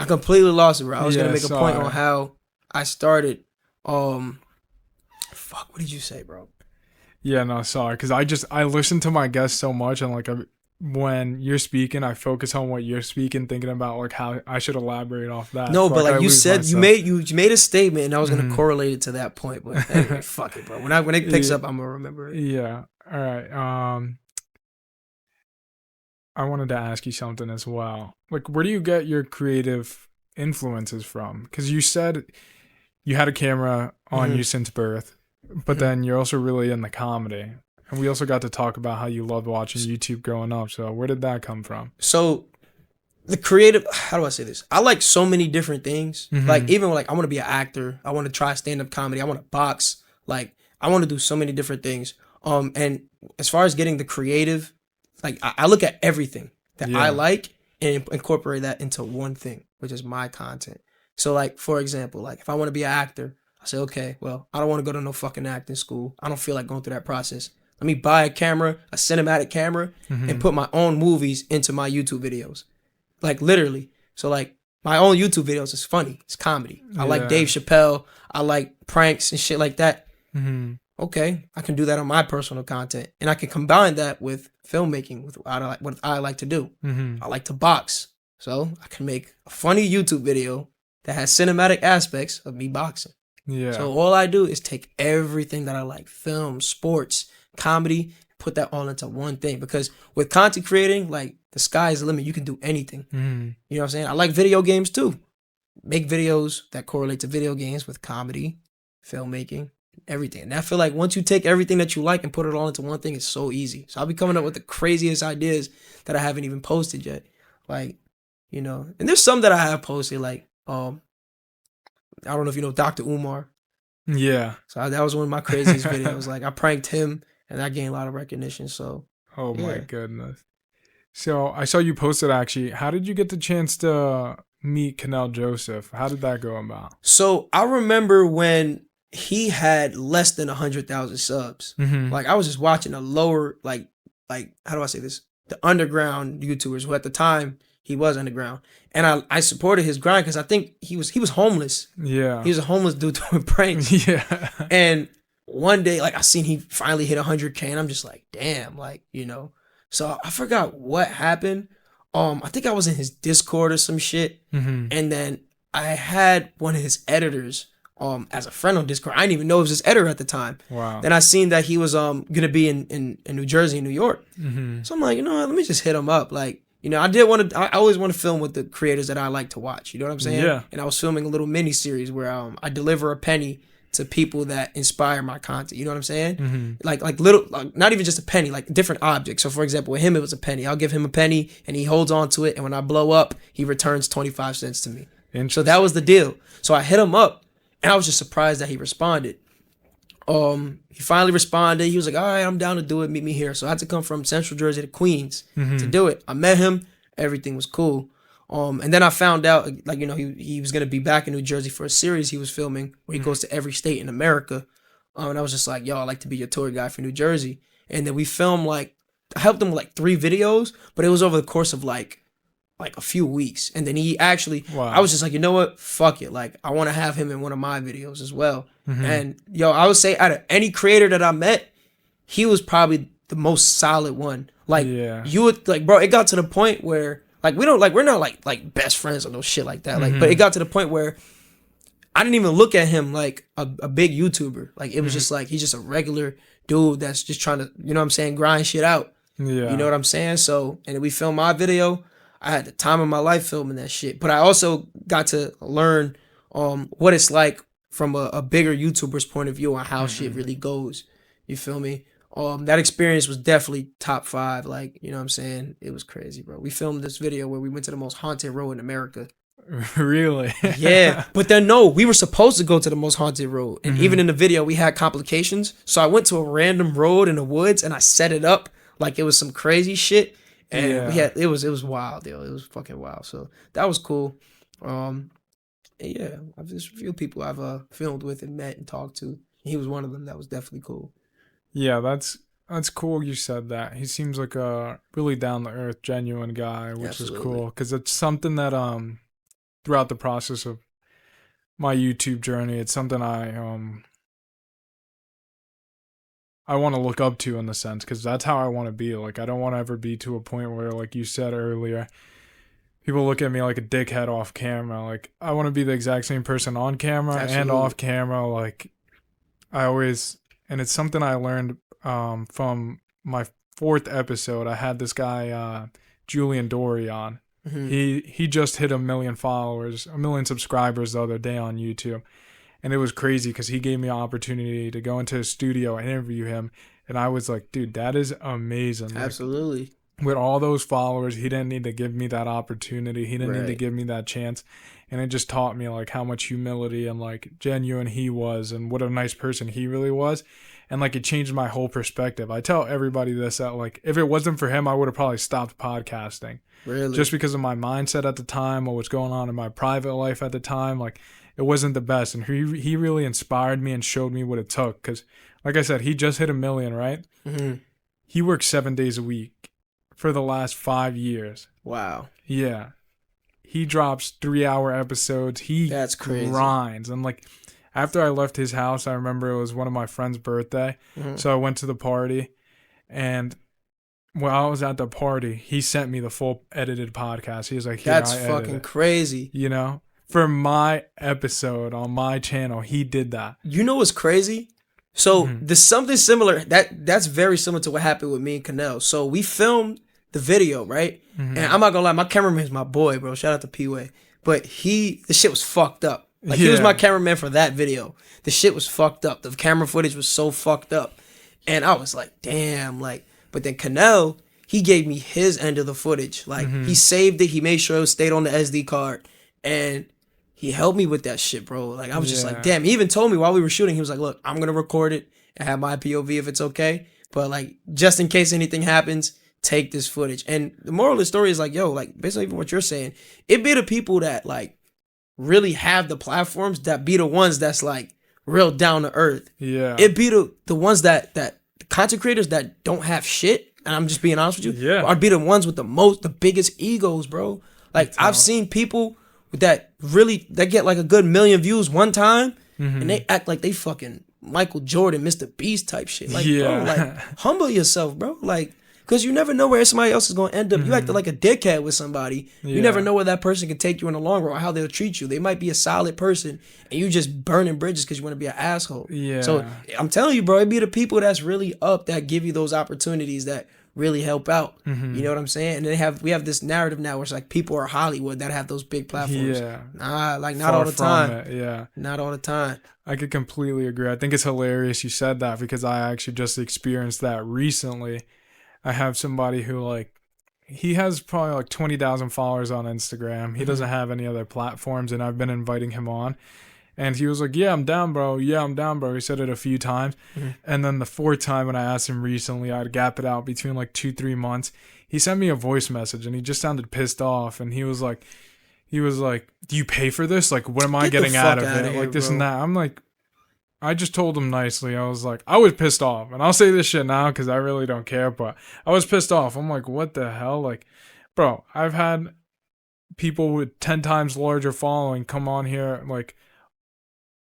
completely lost it, bro. I was gonna make a point sorry. on how I started. Fuck, what did you say, bro? Yeah, no, sorry, because I listen to my guests so much, and like when you're speaking, I focus on what you're speaking, thinking about like how I should elaborate off that. No, but like you said, you made a statement, and I was gonna correlate it to that point. But anyway, fuck it, bro. When it picks up, I'm gonna remember it. Yeah. All right. I wanted to ask you something as well. Like, where do you get your creative influences from? Because you said you had a camera on you since birth, but then you're also really into comedy. And we also got to talk about how you loved watching YouTube growing up. So where did that come from? So the creative, how do I say this? I like so many different things. Like, even like I want to be an actor. I want to try stand-up comedy. I want to box. Like, I want to do so many different things. And as far as getting the creative, like I look at everything that I like and incorporate that into one thing, which is my content. So like, for example, like if I want to be an actor, I say, okay, well, I don't want to go to no fucking acting school. I don't feel like going through that process. Let me buy a camera, a cinematic camera, and put my own movies into my YouTube videos. Like, literally. So, like, my own YouTube videos is funny. It's comedy. I like Dave Chappelle. I like pranks and shit like that. Okay, I can do that on my personal content. And I can combine that with filmmaking, with what I like to do. I like to box. So, I can make a funny YouTube video that has cinematic aspects of me boxing. Yeah. So, all I do is take everything that I like, film, sports, comedy, put that all into one thing. Because with content creating, like, the sky is the limit. You can do anything. You know what I'm saying? I like video games too. Make videos that correlate to video games with comedy, filmmaking, everything. And I feel like once you take everything that you like and put it all into one thing, it's so easy. So I'll be coming up with the craziest ideas that I haven't even posted yet. Like, you know, and there's some that I have posted, like, I don't know if you know Dr. Umar. Yeah. So that was one of my craziest videos. Like, I pranked him, and that gained a lot of recognition. So, oh my goodness. So I saw you posted, actually. How did you get the chance to meet Canal Joseph? How did that go about? So I remember when he had less than 100,000 subs. Like, I was just watching a lower, like how do I say this? The underground YouTubers who at the time he was underground, and I supported his grind because I think he was homeless. Yeah, he was a homeless dude doing pranks. Yeah, and one day, like, I seen he finally hit 100K, and I'm just like, damn, like, you know. So I forgot what happened. I think I was in his Discord or some shit, and then I had one of his editors as a friend on Discord. I didn't even know it was this editor at the time. Wow. Then I seen that he was gonna be in New Jersey and New York. So I'm like, you know what, let me just hit him up. Like, you know, I always want to film with the creators that I like to watch. You know what I'm saying? Yeah. And I was filming a little mini series where I deliver a penny to people that inspire my content. You know what I'm saying? Like little, like not even just a penny, like different objects. So for example, with him, it was a penny. I'll give him a penny and he holds on to it. And when I blow up, he returns 25 cents to me. So that was the deal. So I hit him up and I was just surprised that he responded. He finally responded. He was like, all right, I'm down to do it. Meet me here. So I had to come from Central Jersey to Queens to do it. I met him. Everything was cool. And then I found out, like, you know, he was going to be back in New Jersey for a series he was filming where he goes to every state in America. And I was just like, yo, I'd like to be your tour guide for New Jersey. And then we filmed, like, I helped him with like 3 videos, but it was over the course of like a few weeks. And then he actually, I was just like, you know what? Fuck it. Like, I want to have him in one of my videos as well. And yo, I would say out of any creator that I met, he was probably the most solid one. Like, you would, like, bro, it got to the point where, like, we're not like best friends or no shit like that. Like, but it got to the point where I didn't even look at him like a big YouTuber. Like, it was just like, he's just a regular dude that's just trying to, you know what I'm saying, grind shit out. Yeah. You know what I'm saying? So, and then we filmed my video. I had the time of my life filming that shit. But I also got to learn what it's like from a bigger YouTuber's point of view on how shit really goes. You feel me? That experience was definitely top 5. Like, you know what I'm saying? It was crazy, bro. We filmed this video where we went to the most haunted road in America. Really? Yeah. But then, no, we were supposed to go to the most haunted road. And even in the video, we had complications. So I went to a random road in the woods and I set it up like it was some crazy shit. And it was wild, yo. It was fucking wild. So that was cool. Yeah, I've just a few people I've filmed with and met and talked to. He was one of them. That was definitely cool. Yeah, that's cool you said that. He seems like a really down-to-earth, genuine guy, which is cool. Because it's something that, throughout the process of my YouTube journey, it's something I want to look up to in the sense, because that's how I want to be. Like, I don't want to ever be to a point where, like you said earlier, people look at me like a dickhead off camera. Like, I want to be the exact same person on camera and off camera. Like, and it's something I learned from my 4th episode. I had this guy, Julian Dory, on. He just hit 1 million followers, 1 million subscribers the other day on YouTube. And it was crazy because he gave me an opportunity to go into his studio and interview him. And I was like, dude, that is amazing. Absolutely. Like, with all those followers, he didn't need to give me that opportunity. He didn't need to give me that chance. And it just taught me like how much humility and like genuine he was and what a nice person he really was. And like it changed my whole perspective. I tell everybody this, that like if it wasn't for him, I would have probably stopped podcasting. Really? Just because of my mindset at the time, what was going on in my private life at the time. Like it wasn't the best. And he really inspired me and showed me what it took. Because like I said, he just hit 1 million, right? He works 7 days a week for the last 5 years. Wow. Yeah. He drops 3-hour episodes. That's crazy. Grinds. And like after I left his house, I remember it was one of my friend's birthday. So I went to the party, and while I was at the party, he sent me the full edited podcast. He was like, that's fucking crazy. You know, for my episode on my channel, he did that. You know what's crazy? So there's something similar that's very similar to what happened with me and Canel. So we filmed the video, right? And I'm not gonna lie, my cameraman's my boy, bro. Shout out to P-Way. But the shit was fucked up. Like he was my cameraman for that video. The shit was fucked up. The camera footage was so fucked up. And I was like, damn, like, but then Canel, he gave me his end of the footage. Like he saved it, he made sure it stayed on the SD card. And he helped me with that shit, bro. Like I was just like, damn. He even told me while we were shooting, he was like, look, I'm gonna record it and have my POV if it's okay. But like, just in case anything happens, take this footage. And the moral of the story is like, yo, like basically even what you're saying, it be the people that like really have the platforms that be the ones that's like real down to earth. Yeah. It be the ones that the content creators that don't have shit, and I'm just being honest with you, are be the ones with the biggest egos, bro. Like I've seen people that get like a good 1 million views one time, and they act like they fucking Michael Jordan, Mr. Beast type shit. Like, bro, like humble yourself, bro. Like Because you never know where somebody else is going to end up. You acted like a dickhead with somebody. You never know where that person can take you in the long run or how they'll treat you. They might be a solid person and you just burning bridges because you want to be an asshole. Yeah. So I'm telling you, bro, it be the people that's really up that give you those opportunities that really help out. You know what I'm saying? And we have this narrative now where it's like people are Hollywood that have those big platforms. Yeah. Nah, like not Far all the from time. it, yeah. Not all the time. I could completely agree. I think it's hilarious you said that because I actually just experienced that recently. I have somebody who like, he has probably like 20,000 followers on Instagram. He doesn't have any other platforms and I've been inviting him on. And he was like, yeah, I'm down, bro. Yeah, I'm down, bro. He said it a few times. And then the fourth time when I asked him recently, I'd gap it out between like 2-3 months. He sent me a voice message and he just sounded pissed off. And he was like, do you pay for this? Like, what am I getting out of it? Like this and that. I'm like, I just told him nicely. I was like, I was pissed off. And I'll say this shit now because I really don't care. But I was pissed off. I'm like, what the hell? Like, bro, I've had people with 10 times larger following come on here like,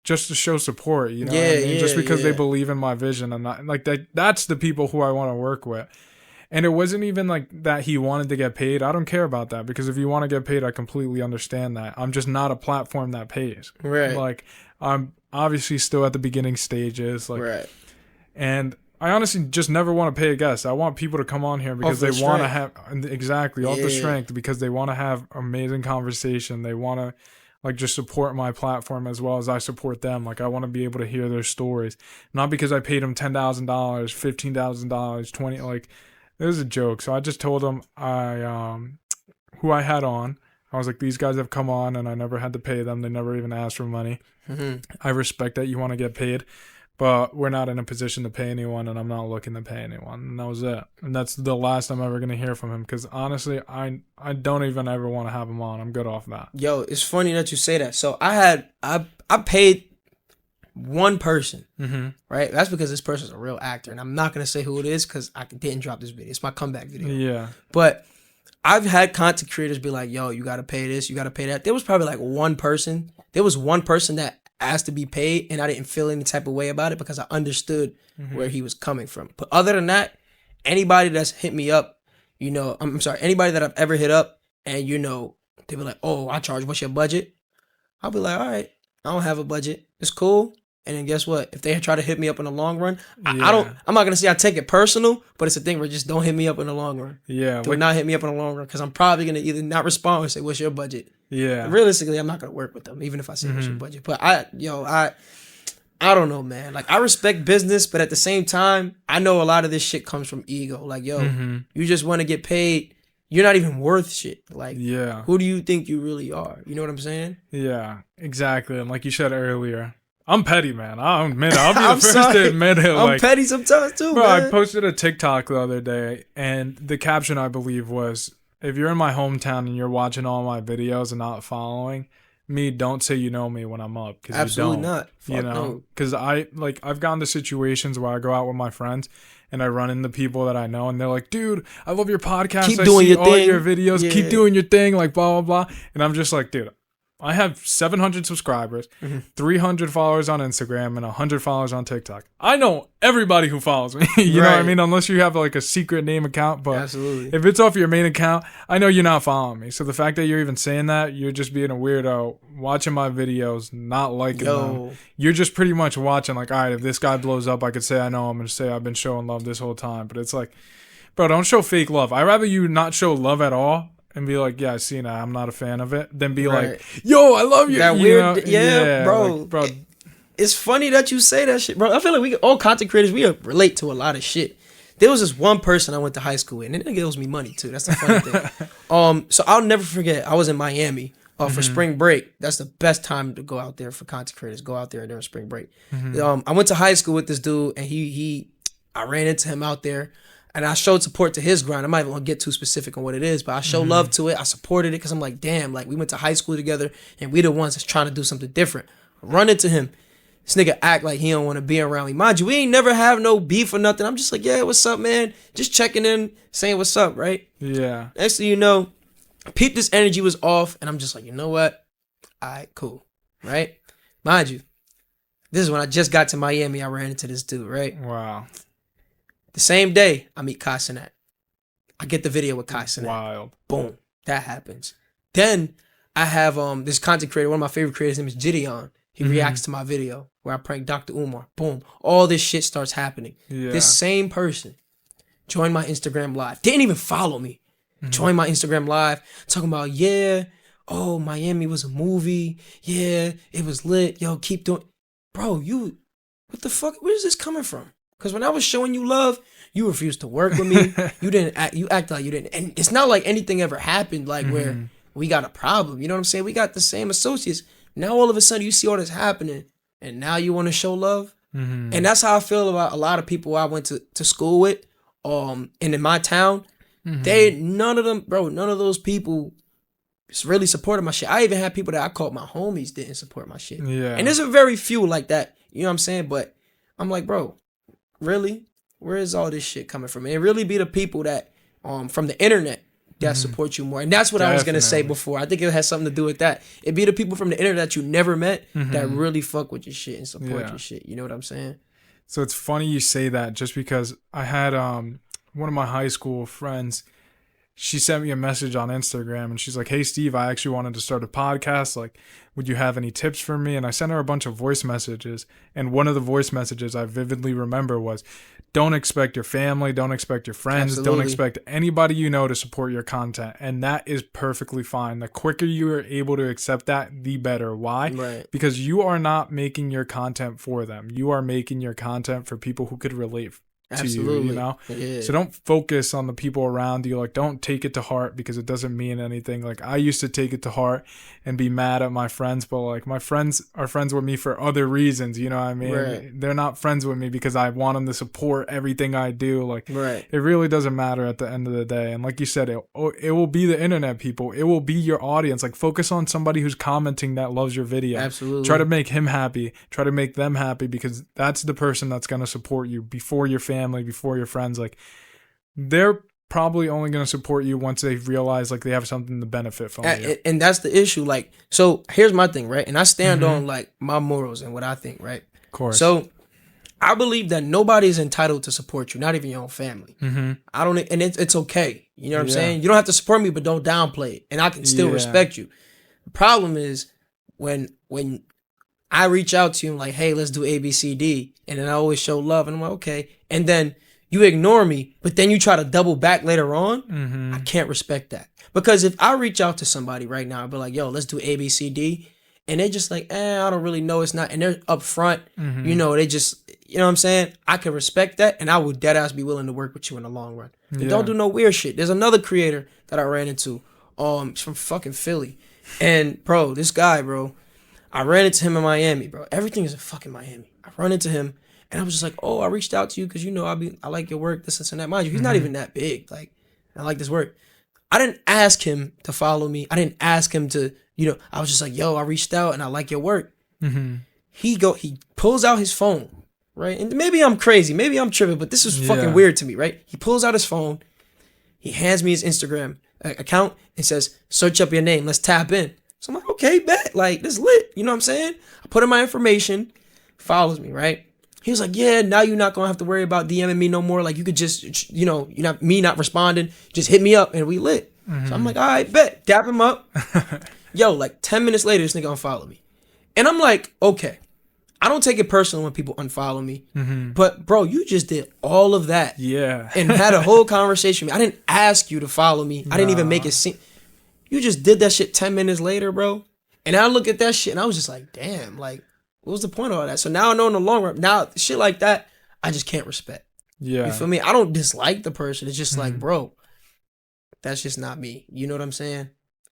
just to show support, you know what I mean? Just because they believe in my vision and not like that's the people who I want to work with. And it wasn't even like that he wanted to get paid. I don't care about that because if you want to get paid, I completely understand that. I'm just not a platform that pays. Right. Like I'm obviously still at the beginning stages. Like, right. And I honestly just never want to pay a guest. I want people to come on here because they want to have off the strength because they want to have amazing conversation. They want to like just support my platform as well as I support them. Like I want to be able to hear their stories, not because I paid them $10,000, $15,000, $20. Like it was a joke. So I just told them who I had on. I was like, these guys have come on and I never had to pay them. They never even asked for money. I respect that you want to get paid, but we're not in a position to pay anyone and I'm not looking to pay anyone. And that was it. And that's the last I'm ever going to hear from him because honestly, I don't even ever want to have him on. I'm good off that. Yo, it's funny that you say that. So I paid one person, right? That's because this person's a real actor. And I'm not going to say who it is because I didn't drop this video. It's my comeback video. Yeah. But I've had content creators be like, yo, you got to pay this, you got to pay that. There was probably like one person. There was one person that asked to be paid and I didn't feel any type of way about it because I understood where he was coming from. But other than that, anybody that's hit me up, you know, I'm sorry, anybody that I've ever hit up and, you know, they be like, oh, I charge, what's your budget? I'll be like, all right, I don't have a budget. It's cool. And then guess what? If they try to hit me up in the long run, I'm not going to say I take it personal, but it's a thing where just don't hit me up in the long run. Yeah. Do not hit me up in the long run because I'm probably going to either not respond or say, what's your budget? Yeah. And realistically, I'm not going to work with them, even if I say what's your budget. But I don't know, man. Like, I respect business, but at the same time, I know a lot of this shit comes from ego. Like, yo, you just want to get paid. You're not even worth shit. Like, who do you think you really are? You know what I'm saying? Yeah, exactly. And like you said earlier, I'm petty, man. I'll admit it. I'll be the first to admit it. I'm petty sometimes too, bro, man. I posted a TikTok the other day, and the caption, I believe, was, if you're in my hometown and you're watching all my videos and not following me, don't say you know me when I'm up. Absolutely not. You know? Because I've gotten to situations where I go out with my friends and I run into people that I know and they're like, dude, I love your podcast. Keep doing your all your videos. Yeah. Keep doing your thing. Like, blah, blah, blah. And I'm just like, dude, I have 700 subscribers, 300 followers on Instagram, and 100 followers on TikTok. I know everybody who follows me. You know what I mean? Unless you have like a secret name account. But if it's off your main account, I know you're not following me. So the fact that you're even saying that, you're just being a weirdo, watching my videos, not liking them. You're just pretty much watching like, all right, if this guy blows up, I could say I know him and say I've been showing love this whole time. But it's like, bro, don't show fake love. I'd rather you not show love at all and be like, yeah, I see that, I'm not a fan of it, then be like, yo, I love you. That weird, bro. Like, bro. It's funny that you say that shit, bro. I feel like all content creators, we relate to a lot of shit. There was this one person I went to high school with, and it owes me money too. That's the funny thing. So I'll never forget, I was in Miami for spring break. That's the best time to go out there for content creators. Go out there during spring break. I went to high school with this dude, and I ran into him out there. And I showed support to his grind. I'm not even gonna get too specific on what it is, but I showed love to it. I supported it because I'm like, damn, like we went to high school together and we the ones that's trying to do something different. Run into him. This nigga act like he don't want to be around me. Mind you, we ain't never have no beef or nothing. I'm just like, yeah, what's up, man? Just checking in, saying what's up, right? Yeah. Next thing you know, peep this energy was off, and I'm just like, you know what? All right, cool, right? Mind you, this is when I just got to Miami. I ran into this dude, right? Wow. The same day, I meet Casanet. I get the video with Kai Cenat. Wild. Boom. That happens. Then I have this content creator, one of my favorite creators, his name is Gideon. He reacts to my video where I prank Dr. Umar. Boom. All this shit starts happening. Yeah. This same person joined my Instagram live. Didn't even follow me. Joined my Instagram live talking about, oh, Miami was a movie. Yeah, it was lit. Yo, keep doing. Bro, what the fuck? Where's this coming from? Because when I was showing you love, you refused to work with me. You act like you didn't. And it's not like anything ever happened like where we got a problem. You know what I'm saying? We got the same associates. Now all of a sudden you see all this happening and now you want to show love. And that's how I feel about a lot of people I went to school with. And in my town, none of those people really supported my shit. I even had people that I called my homies didn't support my shit. Yeah. And there's a very few like that. You know what I'm saying? But I'm like, bro, really? Where is all this shit coming from? And it really be the people that from the internet that support you more. And that's what I was gonna say before. I think it has something to do with that. It be the people from the internet that you never met that really fuck with your shit and support your shit. You know what I'm saying? So it's funny you say that, just because I had one of my high school friends. She sent me a message on Instagram and she's like, "Hey Steve, I actually wanted to start a podcast. Like, would you have any tips for me?" And I sent her a bunch of voice messages. And one of the voice messages I vividly remember was, don't expect your family, don't expect your friends, don't expect anybody you know to support your content. And that is perfectly fine. The quicker you are able to accept that, the better. Why? Right. Because you are not making your content for them. You are making your content for people who could relate to you, you know? Yeah. So don't focus on the people around you. Like, don't take it to heart because it doesn't mean anything. Like, I used to take it to heart and be mad at my friends, but like, my friends are friends with me for other reasons, you know what I mean? Right. They're not friends with me because I want them to support everything I do. Like, Right. it really doesn't matter at the end of the day. And like you said, it will be the internet people. It will be your audience. Like, focus on somebody who's commenting that loves your video. Absolutely. Try to make him happy. Try to make them happy, because that's the person that's going to support you before your family, before your friends. Like, they're probably only going to support you once they realize like they have something to benefit from you. And that's the issue. Like, so here's my thing, right? And I stand on like my morals and what I think, right? Of course. So I believe that nobody is entitled to support you, not even your own family. I don't, and it's okay. You know what I'm saying? You don't have to support me, but don't downplay it, and I can still respect you. The problem is when I reach out to you and like, hey, let's do A, B, C, D, and then I always show love, and I'm like, okay, and then you ignore me, but then you try to double back later on. I can't respect that, because if I reach out to somebody right now, I'll be like, yo, let's do A, B, C, D, and they're just like, I don't really know, it's not, and they're up front, you know, they just, you know what I'm saying? I can respect that, and I would deadass be willing to work with you in the long run. Don't do no weird shit. There's another creator that I ran into, he's from fucking Philly, and bro, this guy, bro, I ran into him in Miami, bro. Everything is in fucking Miami. I run into him, and I was just like, oh, I reached out to you because, you know, I like your work, this and that. Mind you, he's not even that big. Like, I like this work. I didn't ask him to follow me. I didn't ask him to, you know, I was just like, yo, I reached out and I like your work. He pulls out his phone, right? And maybe I'm crazy. Maybe I'm tripping, but this is fucking weird to me, right? He pulls out his phone. He hands me his Instagram account and says, search up your name. Let's tap in. So I'm like, okay, bet. Like, this lit. You know what I'm saying? I put in my information. Follows me, right? He was like, yeah, now you're not going to have to worry about DMing me no more. Like, you could just, you know, me not responding. Just hit me up and we lit. So I'm like, all right, bet. Dap him up. Yo, like 10 minutes later, this nigga unfollow me. And I'm like, okay. I don't take it personal when people unfollow me. But, bro, you just did all of that. Yeah. And had a whole conversation with me. I didn't ask you to follow me. I didn't even make it seem. You just did that shit 10 minutes later, bro. And I look at that shit and I was just like, damn, like, what was the point of all that? So now I know in the long run, now shit like that, I just can't respect. Yeah. You feel me? I don't dislike the person. It's just like, bro, that's just not me. You know what I'm saying?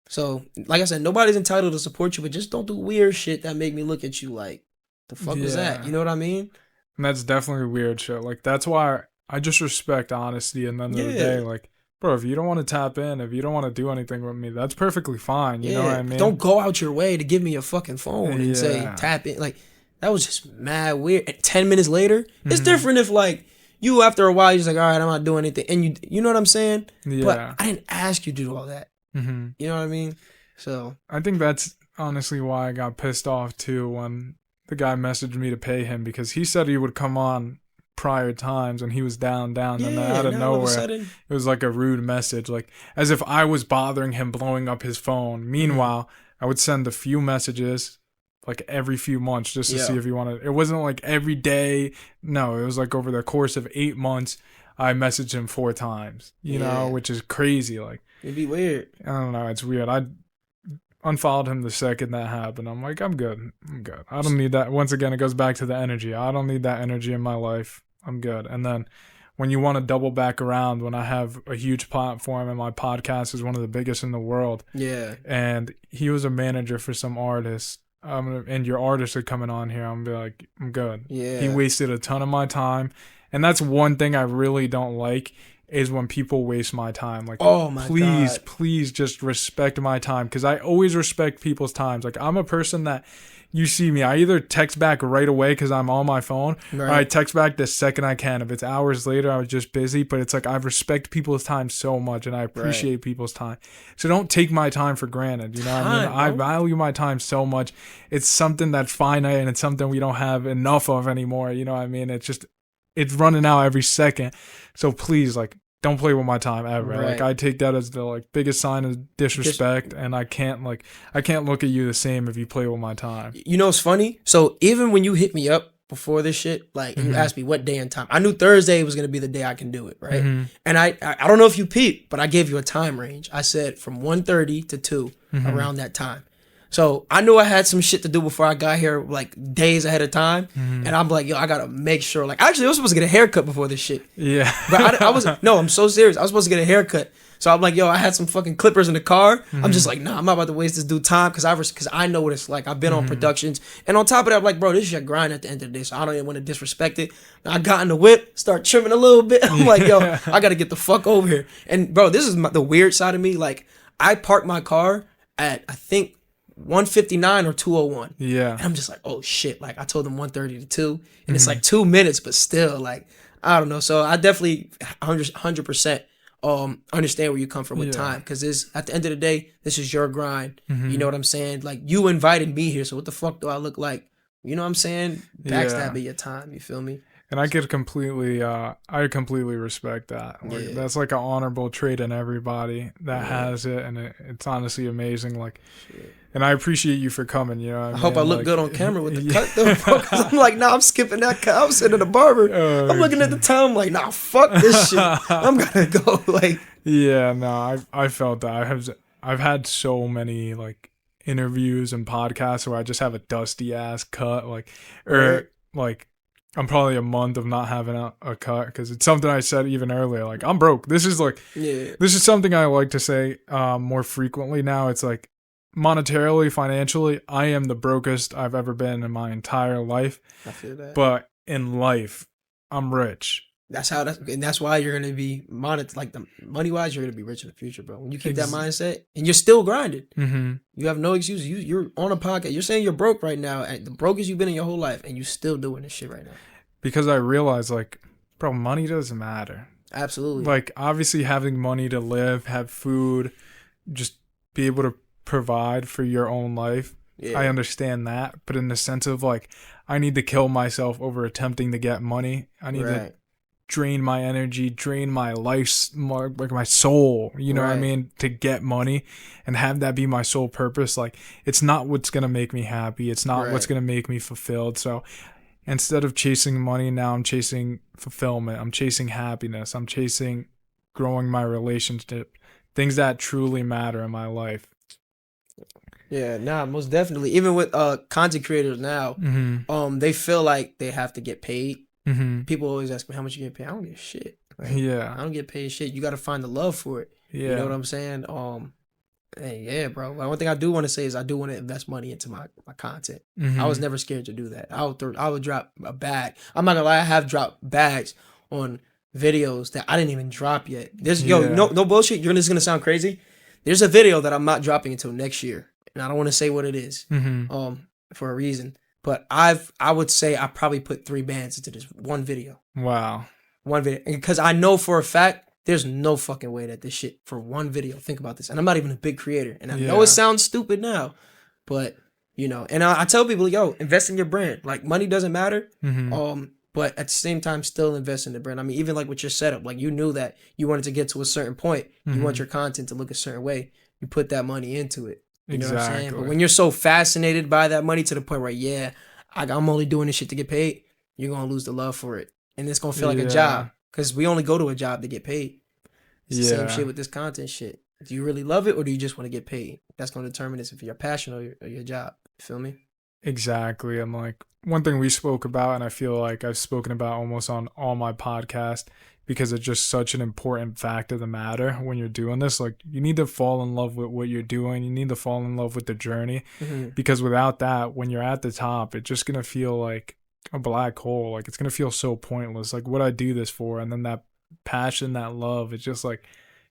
So, like I said, nobody's entitled to support you, but just don't do weird shit that make me look at you like, the fuck was that? You know what I mean? And that's definitely weird shit. Like, that's why I just respect honesty. And then the end of the day, like, bro, if you don't want to tap in, if you don't want to do anything with me, that's perfectly fine. You know what I mean? Don't go out your way to give me your fucking phone and say tap in. Like, that was just mad weird. And 10 minutes later, it's different if like you after a while you're just like, all right, I'm not doing anything, and you know what I'm saying? Yeah. But I didn't ask you to do all that. You know what I mean? So I think that's honestly why I got pissed off too when the guy messaged me to pay him, because he said he would come on prior times when he was down, and then out of now all of a nowhere, sudden, it was like a rude message, like as if I was bothering him, blowing up his phone. Meanwhile, I would send a few messages like every few months just to see if he wanted. It wasn't like every day. No, it was like over the course of 8 months, I messaged him 4 times, you know, which is crazy. Like, it'd be weird. I don't know. It's weird. I unfollowed him the second that happened. I'm like, I'm good. I don't need that. Once again, it goes back to the energy. I don't need that energy in my life. I'm good. And then when you want to double back around, when I have a huge platform and my podcast is one of the biggest in the world. Yeah. And he was a manager for some artists. And your artists are coming on here. I'm gonna be like, I'm good. Yeah. He wasted a ton of my time. And that's one thing I really don't like is when people waste my time. Like, oh my God. please just respect my time. Because I always respect people's times. Like, I'm a person that you see me, I either text back right away because I'm on my phone, or I text back the second I can. If it's hours later, I was just busy. But it's like I respect people's time so much, and I appreciate people's time. So don't take my time for granted. You know what I mean? I value my time so much. It's something that's finite, and it's something we don't have enough of anymore. You know what I mean? It's running out every second. So please, like, don't play with my time ever. Right. Like, I take that as the like biggest sign of disrespect, and I can't look at you the same if you play with my time. You know what's funny? So even when you hit me up before this shit, like, and you asked me what day and time, I knew Thursday was gonna be the day I can do it, right? And I don't know if you peeped, but I gave you a time range. I said from 1:30 to 2 around that time. So I knew I had some shit to do before I got here, like days ahead of time. And I'm like, yo, I gotta make sure. Like, actually, I was supposed to get a haircut before this shit. Yeah. But I was, no, I'm so serious. I was supposed to get a haircut. So I'm like, yo, I had some fucking clippers in the car. I'm just like, nah, I'm not about to waste this dude time because I know what it's like. I've been on productions. And on top of that, I'm like, bro, this shit grind at the end of the day. So I don't even want to disrespect it. I got in the whip, start trimming a little bit. I'm like, yo, I gotta get the fuck over here. And bro, this is the weird side of me. Like, I parked my car at, I think, 159 or 201. Yeah. And I'm just like, oh shit. Like, I told them 1:30 to 2. And it's like 2 minutes, but still, like, I don't know. So I definitely 100% understand where you come from with time. Because at the end of the day, this is your grind. You know what I'm saying? Like, you invited me here. So what the fuck do I look like? You know what I'm saying? Backstabbing your time. You feel me? And I completely respect that. Like, that's like an honorable trait in everybody that has it, and it's honestly amazing. Like, and I appreciate you for coming. You know, what I hope I look like, good on camera with the cut though, bro. Because I'm like, nah, I'm skipping that cut. I'm sitting in the barber. I'm looking at the time. I'm like, nah, fuck this shit. I'm gonna go. Like, yeah, no, I felt that. I've had so many like interviews and podcasts where I just have a dusty ass cut, like, or like. I'm probably a month of not having a cut because it's something I said even earlier. Like, I'm broke. This is like, this is something I like to say more frequently now. It's like, monetarily, financially, I am the brokest I've ever been in my entire life. I feel that. But in life, I'm rich. That's why you're gonna be like the money wise, you're gonna be rich in the future, bro. When you keep that mindset and you're still grinding, you have no excuse. You're on a podcast. You're saying you're broke right now, and the brokest you've been in your whole life, and you're still doing this shit right now. Because I realize, like, bro, money doesn't matter. Absolutely. Like, obviously, having money to live, have food, just be able to provide for your own life. Yeah. I understand that, but in the sense of like, I need to kill myself over attempting to get money. I need to drain my energy, drain my life, like my soul, you know what I mean, to get money and have that be my sole purpose. Like, it's not what's going to make me happy. It's not what's going to make me fulfilled. So instead of chasing money, now I'm chasing fulfillment. I'm chasing happiness. I'm chasing growing my relationship, things that truly matter in my life. Yeah, nah, most definitely. Even with content creators now, they feel like they have to get paid. People always ask me how much you get paid. I don't get shit. Like, I don't get paid shit. You got to find the love for it. You know what I'm saying? Hey, yeah, bro. One thing I do want to say is I do want to invest money into my content. I was never scared to do that. I would drop a bag. I'm not gonna lie. I have dropped bags on videos that I didn't even drop yet. No bullshit. This is gonna sound crazy. There's a video that I'm not dropping until next year, and I don't want to say what it is. For a reason. But I would say I probably put 3 bands into this one video. Wow. One video. Because I know for a fact, there's no fucking way that this shit, for one video, think about this. And I'm not even a big creator. And I know it sounds stupid now. But, you know, and I tell people, yo, invest in your brand. Like, money doesn't matter. but at the same time still invest in the brand. I mean, even like with your setup, like you knew that you wanted to get to a certain point. You want your content to look a certain way. You put that money into it. You know what I'm saying? But when you're so fascinated by that money to the point where, I'm only doing this shit to get paid, you're going to lose the love for it. And it's going to feel like a job, because we only go to a job to get paid. It's the same shit with this content shit. Do you really love it, or do you just want to get paid? That's going to determine this if you're passionate or your job. You feel me? Exactly. I'm like, one thing we spoke about, and I feel like I've spoken about almost on all my podcasts, because it's just such an important fact of the matter when you're doing this. Like, you need to fall in love with what you're doing. You need to fall in love with the journey, because without that, when you're at the top, it's just going to feel like a black hole. Like, it's going to feel so pointless. Like, what I do this for? And then that passion, that love, it's just like,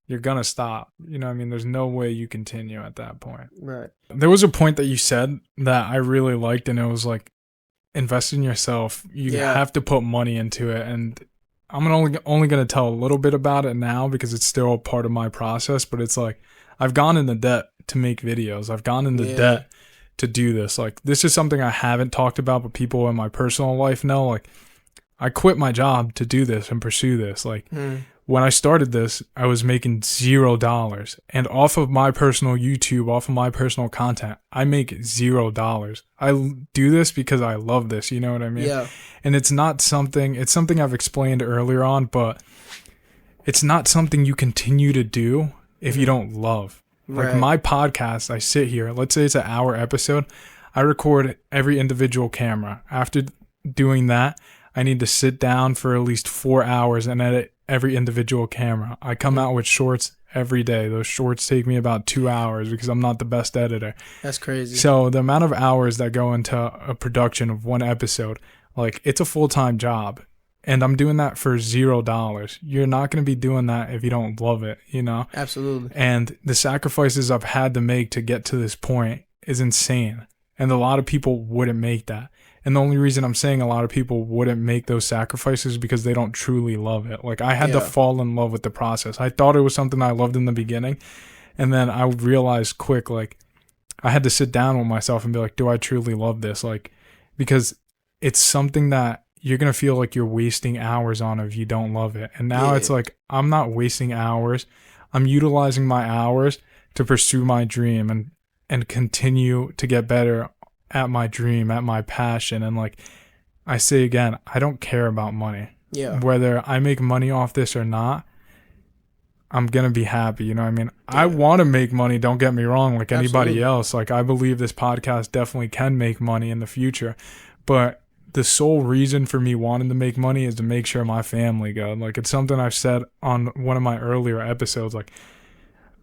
you're going to stop. You know what I mean? There's no way you continue at that point. Right. There was a point that you said that I really liked, and it was like, invest in yourself. You have to put money into it. And I'm only going to tell a little bit about it now, because it's still a part of my process. But it's like, I've gone into debt to make videos. I've gone into debt to do this. Like, this is something I haven't talked about, but people in my personal life know. Like, I quit my job to do this and pursue this. Like, when I started this, I was making $0. And off of my personal YouTube, off of my personal content, I make $0. I do this because I love this. You know what I mean? Yeah. And it's something I've explained earlier on, but it's not something you continue to do if you don't love. Like, my podcast, I sit here, let's say it's an hour episode. I record every individual camera. After doing that, I need to sit down for at least 4 hours and edit every individual camera. I come out with shorts every day. Those shorts take me about 2 hours because I'm not the best editor. That's crazy. So the amount of hours that go into a production of one episode, like, it's a full-time job. And I'm doing that for $0. You're not going to be doing that if you don't love it, you know? Absolutely. And the sacrifices I've had to make to get to this point is insane. And a lot of people wouldn't make that. And the only reason I'm saying a lot of people wouldn't make those sacrifices is because they don't truly love it. Like, I had to fall in love with the process. I thought it was something I loved in the beginning. And then I realized quick, like, I had to sit down with myself and be like, do I truly love this? Like, because it's something that you're going to feel like you're wasting hours on if you don't love it. And now it's like, I'm not wasting hours. I'm utilizing my hours to pursue my dream and continue to get better at my dream, at my passion. And like I say again, I don't care about money. Yeah. Whether I make money off this or not, I'm going to be happy. You know what I mean? Yeah. I want to make money. Don't get me wrong. Like anybody else, like, I believe this podcast definitely can make money in the future, but the sole reason for me wanting to make money is to make sure my family good. Like, it's something I've said on one of my earlier episodes. Like,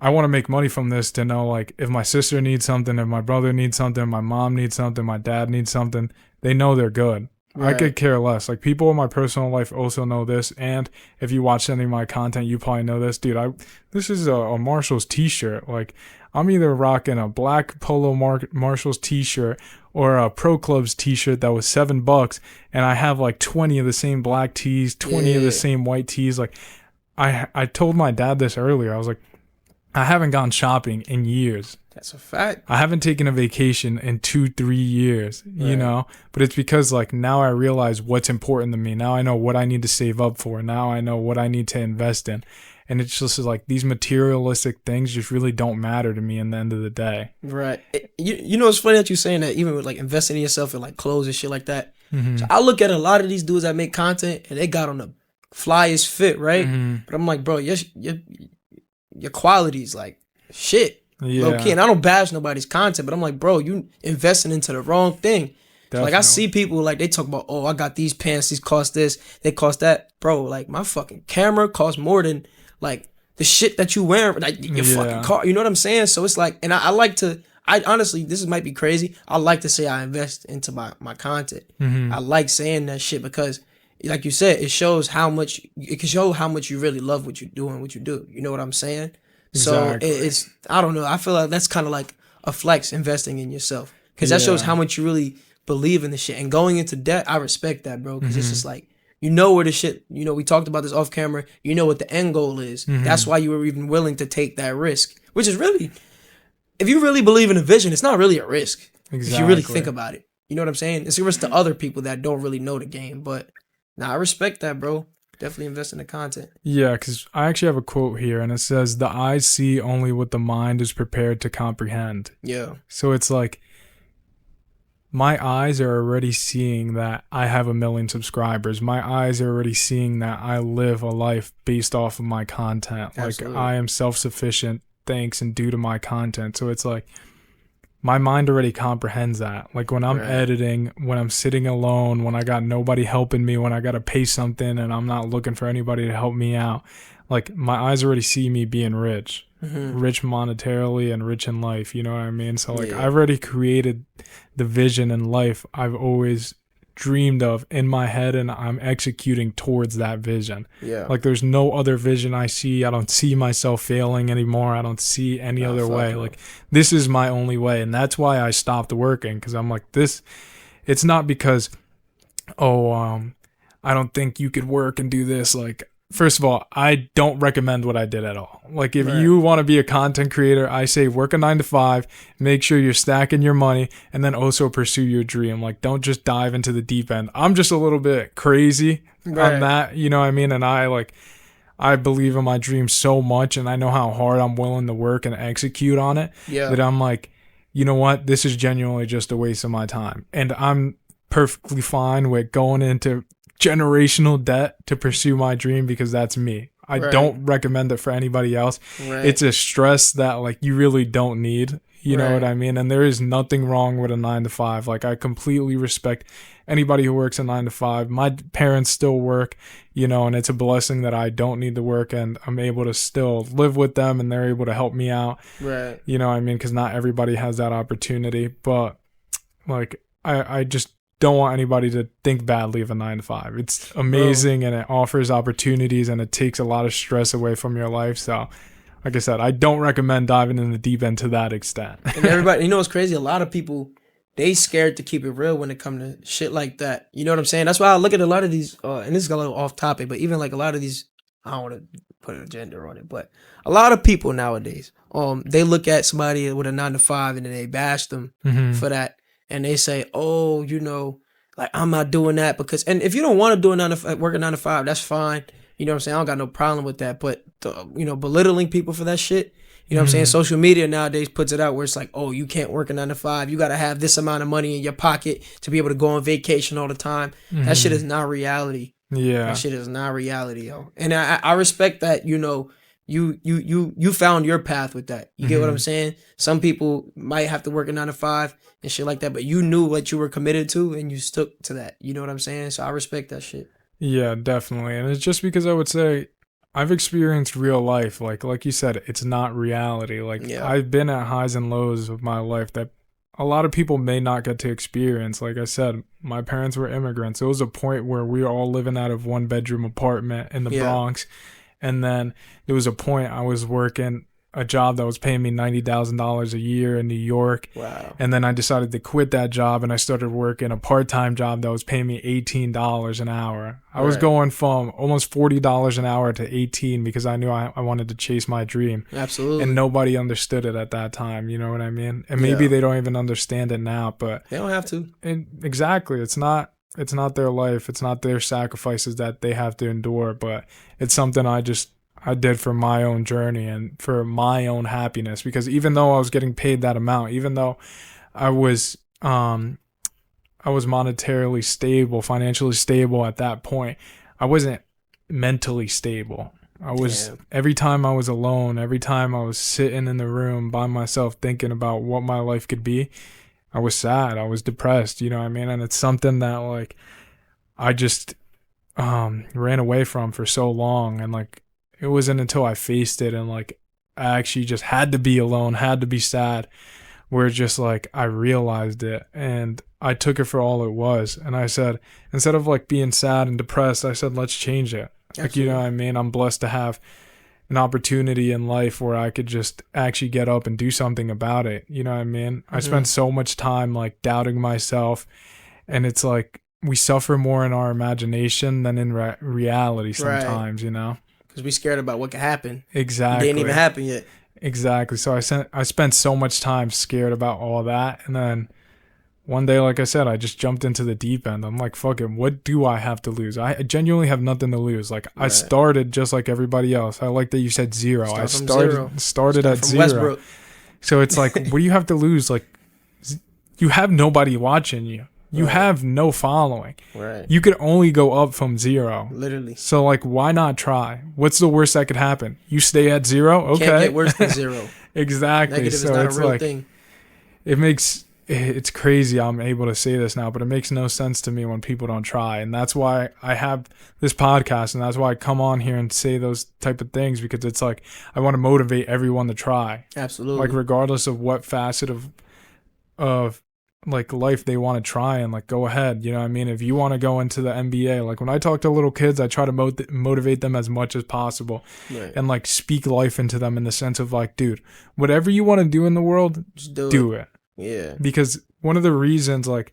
I want to make money from this to know, like, if my sister needs something, if my brother needs something, my mom needs something, my dad needs something, they know they're good. Right. I could care less. Like, people in my personal life also know this. And if you watch any of my content, you probably know this. Dude, this is a Marshall's t-shirt. Like, I'm either rocking a black polo Marshall's t-shirt or a Pro Clubs t-shirt that was $7. And I have like 20 of the same black tees, 20 of the same white tees. Like, I told my dad this earlier. I was like, I haven't gone shopping in years. That's a fact. I haven't taken a vacation in 2-3 years, you know, but it's because, like, now I realize what's important to me. Now I know what I need to save up for. Now I know what I need to invest in. And it's just like these materialistic things just really don't matter to me in the end of the day. Right. You know, it's funny that you're saying that, even with like investing in yourself and like clothes and shit like that. So I look at a lot of these dudes that make content and they got on the flyest fit, right? But I'm like, bro, your quality's like shit. Low key. And I don't bash nobody's content, but I'm like, bro, you investing into the wrong thing. So, like, I see people, like, they talk about, oh, I got these pants, these cost this, they cost that. Bro, like, my fucking camera costs more than, like, the shit that you wear, like, your fucking car. You know what I'm saying? So it's like, and I like to, I honestly, this might be crazy, I like to say I invest into my content. I like saying that shit because, like you said, it shows how much, it can show how much you really love what you do and what you do. You know what I'm saying? Exactly. So it's, I don't know, I feel like that's kind of like a flex, investing in yourself, because that shows how much you really believe in the shit. And going into debt, I respect that, bro, because it's just like, you know where the shit, you know, we talked about this off camera, you know what the end goal is. That's why you were even willing to take that risk, which is really, if you really believe in a vision, it's not really a risk. If you really think about it. You know what I'm saying? It's a risk to other people that don't really know the game, but Nah, I respect that, bro. Definitely invest in the content. Yeah, because I actually have a quote here, and it says, "The eyes see only what the mind is prepared to comprehend." Yeah. So it's like, my eyes are already seeing that I have 1 million subscribers. My eyes are already seeing that I live a life based off of my content. Absolutely. Like, I am self-sufficient thanks and due to my content. So it's like, my mind already comprehends that. Like, when I'm editing, when I'm sitting alone, when I got nobody helping me, when I got to pay something and I'm not looking for anybody to help me out, like, my eyes already see me being rich. Rich monetarily and rich in life, you know what I mean? So like, I've already created the vision in life I've always dreamed of in my head, and I'm executing towards that vision. Like, there's no other vision I see. I don't see myself failing anymore. I don't see any other way. Like, this is my only way, and that's why I stopped working, because I'm like, this, it's not because I don't think you could work and do this. Like, first of all, I don't recommend what I did at all. Like, if you want to be a content creator, I say work a 9 to 5, make sure you're stacking your money, and then also pursue your dream. Like, don't just dive into the deep end. I'm just a little bit crazy on that, you know what I mean? And I believe in my dream so much, and I know how hard I'm willing to work and execute on it, that I'm like, you know what? This is genuinely just a waste of my time. And I'm perfectly fine with going into generational debt to pursue my dream, because that's me. I don't recommend it for anybody else. It's a stress that, like, you really don't need, you know what I mean? And there is nothing wrong with a 9 to 5. Like, I completely respect anybody who works a 9 to 5. My parents still work, you know, and it's a blessing that I don't need to work, and I'm able to still live with them, and they're able to help me out, you know what I mean? Because not everybody has that opportunity. But like, I just don't want anybody to think badly of a 9 to 5. It's amazing, and it offers opportunities, and it takes a lot of stress away from your life. So, like I said, I don't recommend diving in the deep end to that extent. And everybody, you know what's crazy? A lot of people, they scared to keep it real when it comes to shit like that. You know what I'm saying? That's why I look at a lot of these, and this is a little off topic, but even like a lot of these, I don't want to put a gender on it, but a lot of people nowadays, they look at somebody with a 9 to 5 and then they bash them for that. And they say, oh, you know, like, I'm not doing that because, and if you don't want to do work a 9 to 5, that's fine. You know what I'm saying? I don't got no problem with that. But, you know, belittling people for that shit, you know what I'm saying? Social media nowadays puts it out where it's like, oh, you can't work a 9 to 5. You got to have this amount of money in your pocket to be able to go on vacation all the time. That shit is not reality. That shit is not reality, yo. And I respect that, you know, you found your path with that. You get what I'm saying? Some people might have to work a 9 to 5 and shit like that, but you knew what you were committed to and you stuck to that. You know what I'm saying? So I respect that shit. Yeah, definitely. And it's just because I would say I've experienced real life. Like you said, it's not reality. Like, I've been at highs and lows of my life that a lot of people may not get to experience. Like I said, my parents were immigrants. It was a point where we were all living out of 1-bedroom apartment in the Bronx. And then there was a point I was working a job that was paying me $90,000 a year in New York. Wow. And then I decided to quit that job, and I started working a part-time job that was paying me $18 an hour. I was going from almost $40 an hour to 18 because I knew I wanted to chase my dream. Absolutely. And nobody understood it at that time, you know what I mean? And maybe they don't even understand it now, but they don't have to. And exactly. It's not their life. It's not their sacrifices that they have to endure, but it's something I did for my own journey and for my own happiness. Because even though I was getting paid that amount, even though I was monetarily stable, financially stable at that point, I wasn't mentally stable. I was, every time I was alone, every time I was sitting in the room by myself thinking about what my life could be, I was sad. I was depressed, you know what I mean? And it's something that, like, I just ran away from for so long. And, like, it wasn't until I faced it and, like, I actually just had to be alone, had to be sad, where just, like, I realized it and I took it for all it was. And I said, instead of, like, being sad and depressed, I said, let's change it. Absolutely. Like, you know what I mean? I'm blessed to have an opportunity in life where I could just actually get up and do something about it. You know what I mean? I spent so much time, like, doubting myself, and it's like we suffer more in our imagination than in reality sometimes, you know? Because we scared about what could happen. Exactly. It didn't even happen yet. Exactly. So I spent so much time scared about all that, and then one day, like I said, I just jumped into the deep end. I'm like, fuck it, what do I have to lose? I genuinely have nothing to lose. Like, I started just like everybody else. I like that you said zero. I started at zero. Westbrook. So it's like, what do you have to lose? Like, you have nobody watching you. You have no following. Right. You could only go up from zero. Literally. So, like, why not try? What's the worst that could happen? You stay at zero? Okay. Can't get worse than zero. Exactly. Negative so is not it's a real like, thing. It's crazy I'm able to say this now, but it makes no sense to me when people don't try. And that's why I have this podcast, and that's why I come on here and say those type of things, because it's like, I want to motivate everyone to try. Absolutely. Like, regardless of what facet of like life they want to try, and like, go ahead, you know what I mean? If you want to go into the NBA, like when I talk to little kids, I try to motivate them as much as possible, and like speak life into them in the sense of like, dude, whatever you want to do in the world, just do it. Yeah. Because one of the reasons like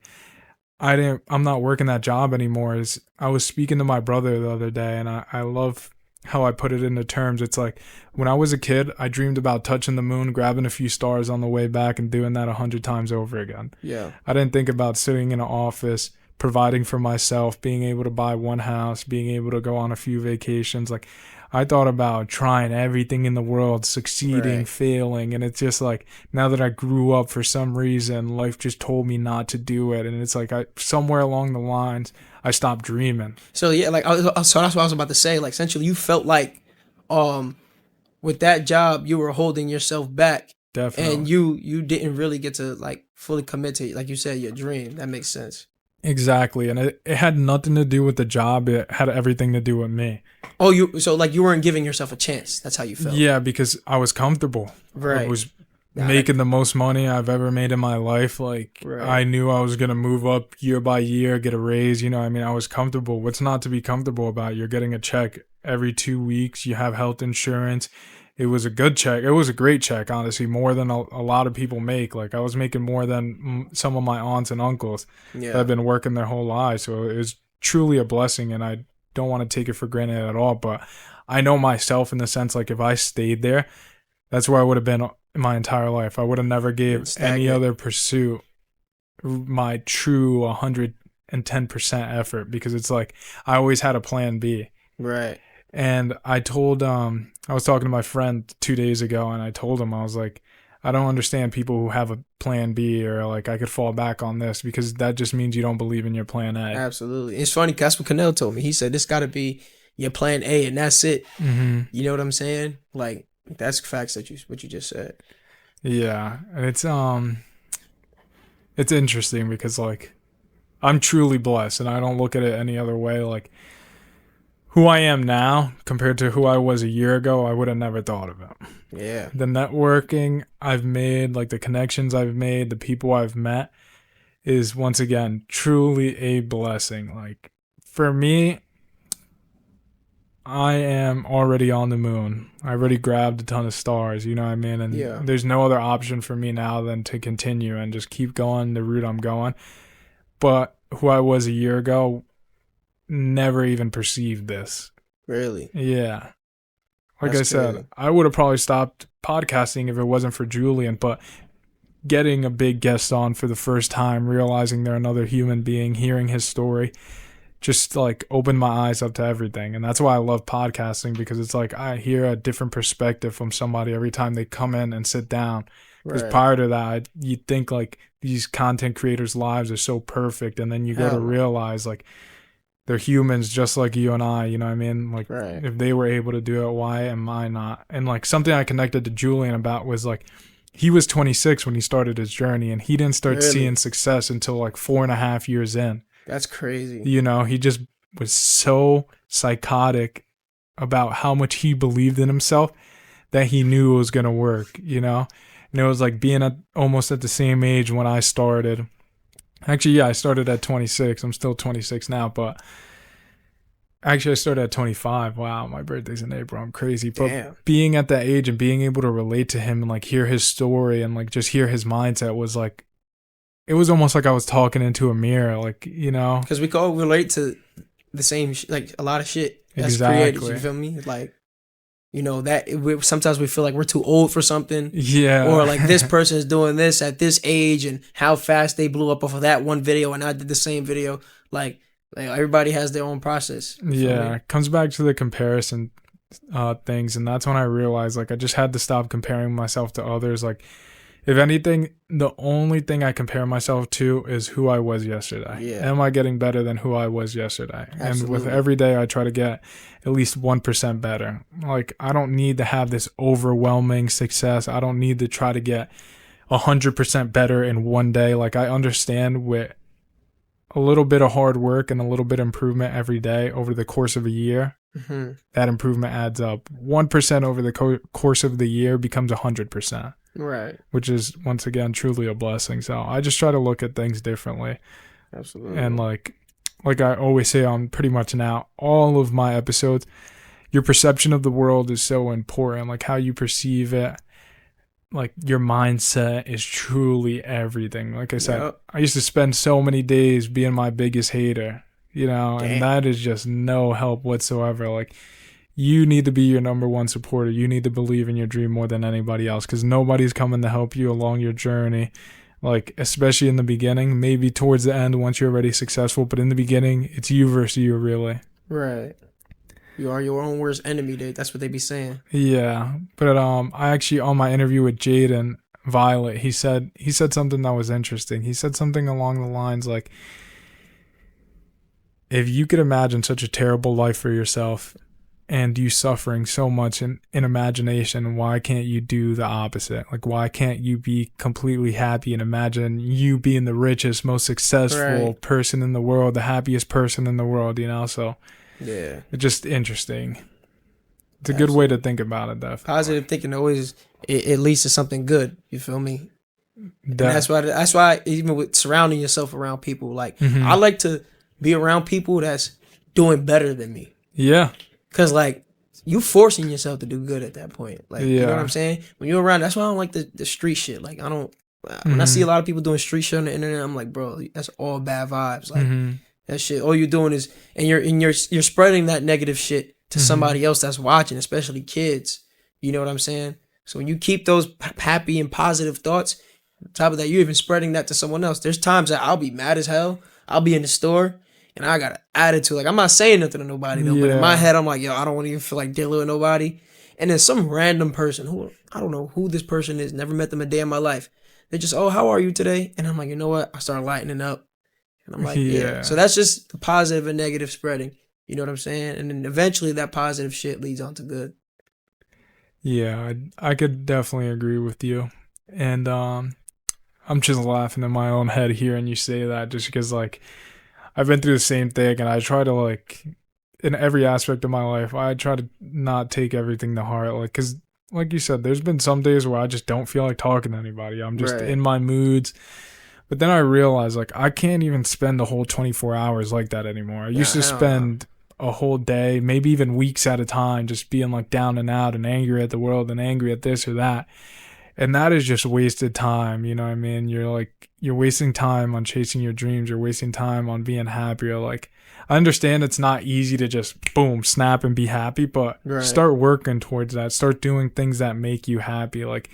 I'm not working that job anymore is I was speaking to my brother the other day, and I love how I put it into terms. It's like, when I was a kid, I dreamed about touching the moon, grabbing a few stars on the way back, and doing that 100 times over again. Yeah. I didn't think about sitting in an office, providing for myself, being able to buy one house, being able to go on a few vacations. Like, I thought about trying everything in the world, succeeding, failing. And it's just like, now that I grew up, for some reason, life just told me not to do it. And it's like, somewhere along the lines, I stopped dreaming. So yeah, like, so that's what I was about to say. Like, essentially, you felt like, with that job, you were holding yourself back. Definitely. And you didn't really get to like fully commit to, like you said, your dream. That makes sense. Exactly. And it had nothing to do with the job. It had everything to do with me. Oh, so like you weren't giving yourself a chance. That's how you felt. Yeah, because I was comfortable. Right. I was making the most money I've ever made in my life. Like, I knew I was going to move up year by year, get a raise. You know, I mean, I was comfortable. What's not to be comfortable about? You're getting a check every 2 weeks. You have health insurance. It was a good check. It was a great check, honestly, more than a lot of people make. Like, I was making more than some of my aunts and uncles that have been working their whole lives. So it was truly a blessing, and I don't want to take it for granted at all. But I know myself in the sense, like, if I stayed there, that's where I would have been my entire life. I would have never gave any other pursuit my true 110% effort, because it's like, I always had a plan B. Right. And I told, I was talking to my friend 2 days ago, and I told him, I was like, I don't understand people who have a plan B, or like, I could fall back on this, because that just means you don't believe in your plan A. Absolutely. It's funny, that's what Canel told me. He said, this got to be your plan A, and that's it. Mm-hmm. You know what I'm saying? Like, that's facts what you just said. Yeah. And it's interesting, because like, I'm truly blessed, and I don't look at it any other way. Like, who I am now compared to who I was a year ago, I would have never thought of it. Yeah. The networking I've made, like the connections I've made, the people I've met, is once again truly a blessing. Like, for me, I am already on the moon. I already grabbed a ton of stars, you know what I mean? And there's no other option for me now than to continue and just keep going the route I'm going. But who I was a year ago, never even perceived this. Really? Yeah. Like That's I said, crazy. I would have probably stopped podcasting if it wasn't for Julian, but getting a big guest on for the first time, realizing they're another human being, hearing his story, just like opened my eyes up to everything. And that's why I love podcasting, because it's like I hear a different perspective from somebody every time they come in and sit down. Because prior to that, you'd think like these content creators' lives are so perfect, and then you go to realize like they're humans just like you and I, you know what I mean? Like, if they were able to do it, why am I not? And like, something I connected to Julian about was like, he was 26 when he started his journey, and he didn't start seeing success until like 4.5 years in. That's crazy. You know, he just was so psychotic about how much he believed in himself that he knew it was going to work, you know? And it was like being almost at the same age when I started. Actually, yeah, I started at 26. I'm still 26 now, but actually I started at 25. Wow, my birthday's in April. I'm crazy. But being at that age and being able to relate to him and like hear his story and like just hear his mindset was like, it was almost like I was talking into a mirror, like, you know? Because we can all relate to the same, like a lot of shit that's created, you feel me? Like, You know, sometimes we feel like we're too old for something. Yeah. Or like this person is doing this at this age and how fast they blew up off of that one video and I did the same video. Like everybody has their own process. Yeah. It comes back to the comparison things. And that's when I realized like I just had to stop comparing myself to others. Like if anything, the only thing I compare myself to is who I was yesterday. Yeah. Am I getting better than who I was yesterday? Absolutely. And with every day, I try to get at least 1% better. Like, I don't need to have this overwhelming success. I don't need to try to get 100% better in one day. Like, I understand with a little bit of hard work and a little bit of improvement every day over the course of a year, that improvement adds up. 1% over the course of the year becomes 100%. Right. Which is, once again, truly a blessing. So I just try to look at things differently. Absolutely. And like I always say on pretty much now, all of my episodes, your perception of the world is so important. Like how you perceive it, like your mindset is truly everything. Like I said, I used to spend so many days being my biggest hater, you know, and that is just no help whatsoever. Like, you need to be your number one supporter. You need to believe in your dream more than anybody else because nobody's coming to help you along your journey. Like, especially in the beginning, maybe towards the end once you're already successful. But in the beginning, it's you versus you, really. Right. You are your own worst enemy, dude. That's what they be saying. Yeah. But I actually, on my interview with Jaden Violet, he said something that was interesting. He said something along the lines like, if you could imagine such a terrible life for yourself and you suffering so much in imagination, why can't you do the opposite? Like, why can't you be completely happy and imagine you being the richest, most successful person in the world, the happiest person in the world, you know? So, yeah, it's just interesting. It's a good way to think about it, definitely. Positive thinking always, it leads to something good. You feel me? And that's why even with surrounding yourself around people, like, I like to be around people that's doing better than me. Yeah. Cause like you forcing yourself to do good at that point. Like, you know what I'm saying? When you're around, that's why I don't like the street shit. Like when I see a lot of people doing street shit on the internet, I'm like, bro, that's all bad vibes. Like that shit, all you're doing is, and you're spreading that negative shit to somebody else that's watching, especially kids. You know what I'm saying? So when you keep those happy and positive thoughts, on top of that, you're even spreading that to someone else. There's times that I'll be mad as hell. I'll be in the store and I got an attitude. Like, I'm not saying nothing to nobody, though. But in my head, I'm like, yo, I don't want to even feel like dealing with nobody. And then some random person who, I don't know who this person is, never met them a day in my life. They're just, oh, how are you today? And I'm like, you know what? I start lightening up. And I'm like, yeah. So that's just the positive and negative spreading. You know what I'm saying? And then eventually that positive shit leads on to good. Yeah, I could definitely agree with you. And I'm just laughing in my own head hearing you say that, just because, like, I've been through the same thing, and I try to, like, in every aspect of my life, I try to not take everything to heart. Like, because, like you said, there's been some days where I just don't feel like talking to anybody. I'm just in my moods. But then I realized, like, I can't even spend the whole 24 hours like that anymore. I used to spend a whole day, maybe even weeks at a time, just being, like, down and out and angry at the world and angry at this or that. And that is just wasted time, you know what I mean? You're wasting time on chasing your dreams. You're wasting time on being happier. Like, I understand it's not easy to just, boom, snap and be happy, but start working towards that. Start doing things that make you happy. Like,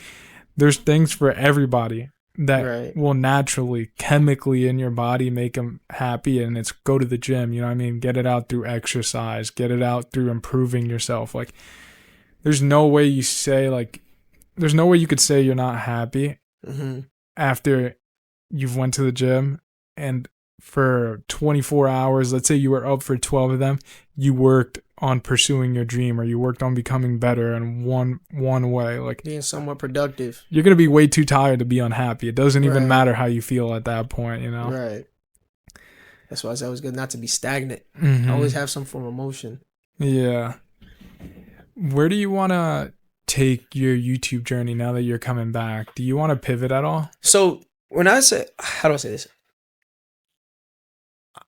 there's things for everybody that will naturally, chemically in your body make them happy, and it's go to the gym, you know what I mean? Get it out through exercise. Get it out through improving yourself. Like, there's no way you could say you're not happy after you've went to the gym and for 24 hours, let's say you were up for 12 of them, you worked on pursuing your dream, or you worked on becoming better in one way. Like, being somewhat productive. You're going to be way too tired to be unhappy. It doesn't even matter how you feel at that point, you know? Right. That's why it's always good not to be stagnant. Always have some form of motion. Yeah. Where do you want to take your YouTube journey now that you're coming back? Do you want to pivot at all? So when I say, how do I say this?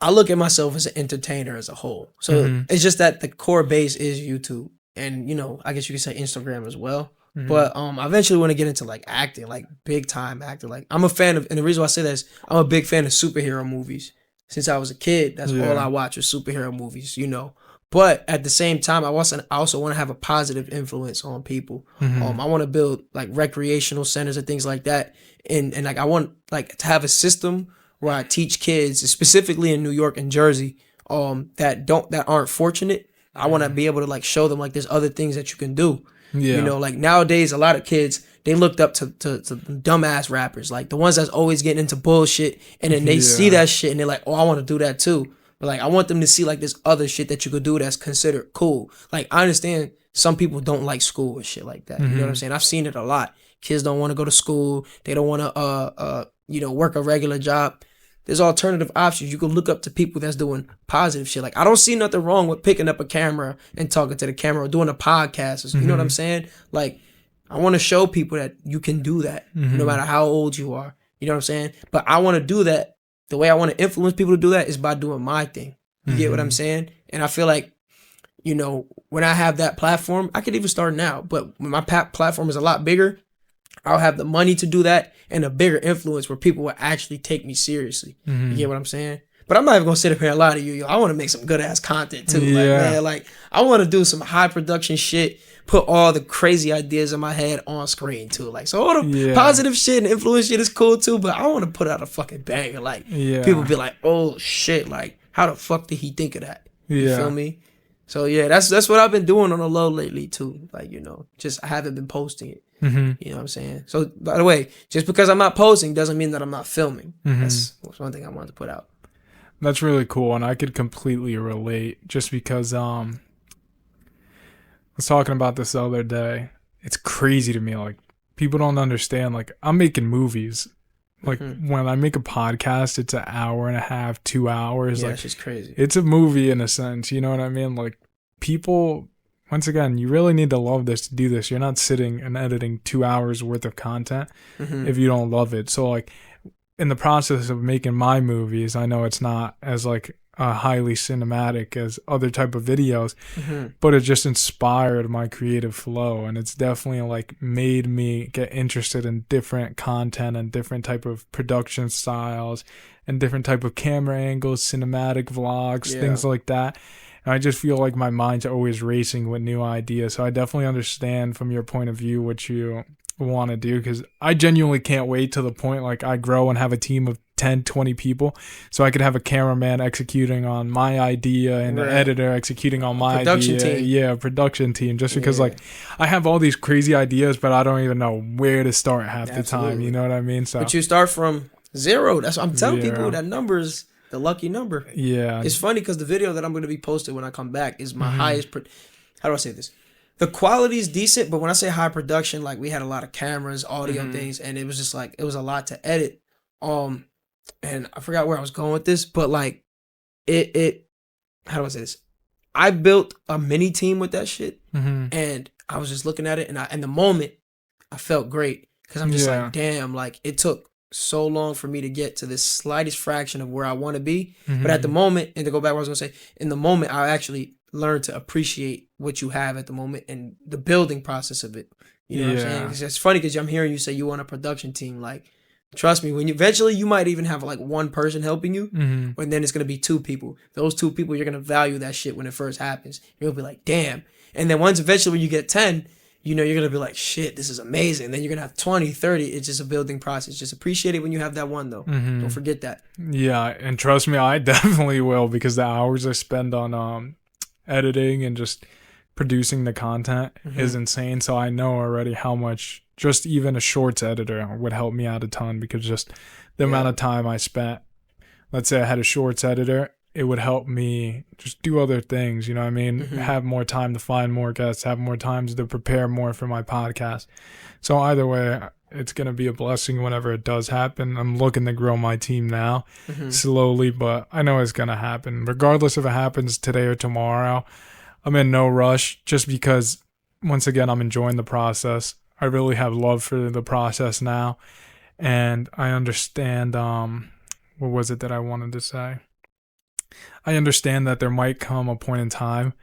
I look at myself as an entertainer as a whole. So it's just that the core base is YouTube, and, you know, I guess you could say Instagram as well. But I eventually want to get into, like, acting, like big time acting. Like, I'm a fan of, and the reason why I say that is I'm a big fan of superhero movies. Since I was a kid, that's all I watch was superhero movies, you know. But at the same time, I also want to have a positive influence on people. I want to build like recreational centers and things like that. And like, I want like to have a system where I teach kids, specifically in New York and Jersey, that aren't fortunate. I want to be able to like show them like there's other things that you can do. Yeah. You know, like nowadays, a lot of kids, they looked up to dumbass rappers, like the ones that's always getting into bullshit, and then they see that shit and they're like, oh, I want to do that too. But like, I want them to see like there's other shit that you could do that's considered cool. Like, I understand some people don't like school and shit like that. You know what I'm saying? I've seen it a lot. Kids don't want to go to school. They don't want to work a regular job. There's alternative options. You can look up to people that's doing positive shit. Like, I don't see nothing wrong with picking up a camera and talking to the camera or doing a podcast. You know what I'm saying? Like, I want to show people that you can do that no matter how old you are. You know what I'm saying? But I want to do that. The way I want to influence people to do that is by doing my thing. You get what I'm saying? And I feel like, you know, when I have that platform, I could even start now. But when my platform is a lot bigger, I'll have the money to do that and a bigger influence where people will actually take me seriously. You get what I'm saying? But I'm not even going to sit up here and lie to you. Yo, I want to make some good ass content too. Like, man, like, I want to do some high production shit, put all the crazy ideas in my head on screen too. Like, so all the positive shit and influence shit is cool too, but I want to put out a fucking banger. Like, people be like, oh shit, like, how the fuck did he think of that? You feel me? So yeah, that's what I've been doing on the low lately too. Like, you know, just I haven't been posting it. You know what I'm saying? So, by the way, just because I'm not posting doesn't mean that I'm not filming. That's one thing I wanted to put out. That's really cool, and I could completely relate just because I was talking about this the other day. It's crazy to me. Like, people don't understand. Like, I'm making movies. Like, when I make a podcast, it's an hour and a half, 2 hours. Yeah, like, it's just crazy. It's a movie in a sense. You know what I mean? Like, people, once again, you really need to love this to do this. You're not sitting and editing 2 hours worth of content if you don't love it. So, like, in the process of making my movies, I know it's not as like highly cinematic as other type of videos, but it just inspired my creative flow, and it's definitely like made me get interested in different content and different type of production styles and different type of camera angles, cinematic vlogs, things like that. And I just feel like my mind's always racing with new ideas. So I definitely understand from your point of view what you want to do, because I genuinely can't wait to the point like I grow and have a team of 10, 20 people, so I could have a cameraman executing on my idea and the editor executing on my production idea. team. Yeah, production team. Just because like I have all these crazy ideas, but I don't even know where to start half the time. You know what I mean? So, but you start from zero. That's what I'm telling people. That number is the lucky number. Yeah, it's funny because the video that I'm going to be posted when I come back is my highest. How do I say this? The quality is decent, but when I say high production, like we had a lot of cameras, audio things, and it was just like it was a lot to edit. And I forgot where I was going with this, but like it how do I say this? I built a mini team with that shit, and I was just looking at it, and in the moment I felt great because I'm just like, damn, like it took so long for me to get to this slightest fraction of where I want to be, but at the moment, and to go back what I was gonna say, in the moment I actually learn to appreciate what you have at the moment and the building process of it. You know what I'm saying? It's funny because I'm hearing you say you want a production team. Like, trust me, when you eventually you might even have like one person helping you, and then it's gonna be two people. Those two people, you're gonna value that shit when it first happens. You'll be like, damn. And then once eventually when you get 10, you know, you're gonna be like, shit, this is amazing. Then you're gonna have 20, 30. It's just a building process. Just appreciate it when you have that one though. Don't forget that. Yeah, and trust me, I definitely will, because the hours I spend on editing and just producing the content is insane. So I know already how much just even a shorts editor would help me out a ton, because just the amount of time I spent, let's say I had a shorts editor, it would help me just do other things, you know what I mean? Have more time to find more guests, have more time to prepare more for my podcast. So either way, it's going to be a blessing whenever it does happen. I'm looking to grow my team now slowly, but I know it's going to happen. Regardless if it happens today or tomorrow, I'm in no rush, just because, once again, I'm enjoying the process. I really have love for the process now. And I understand, what was it that I wanted to say? I understand that there might come a point in time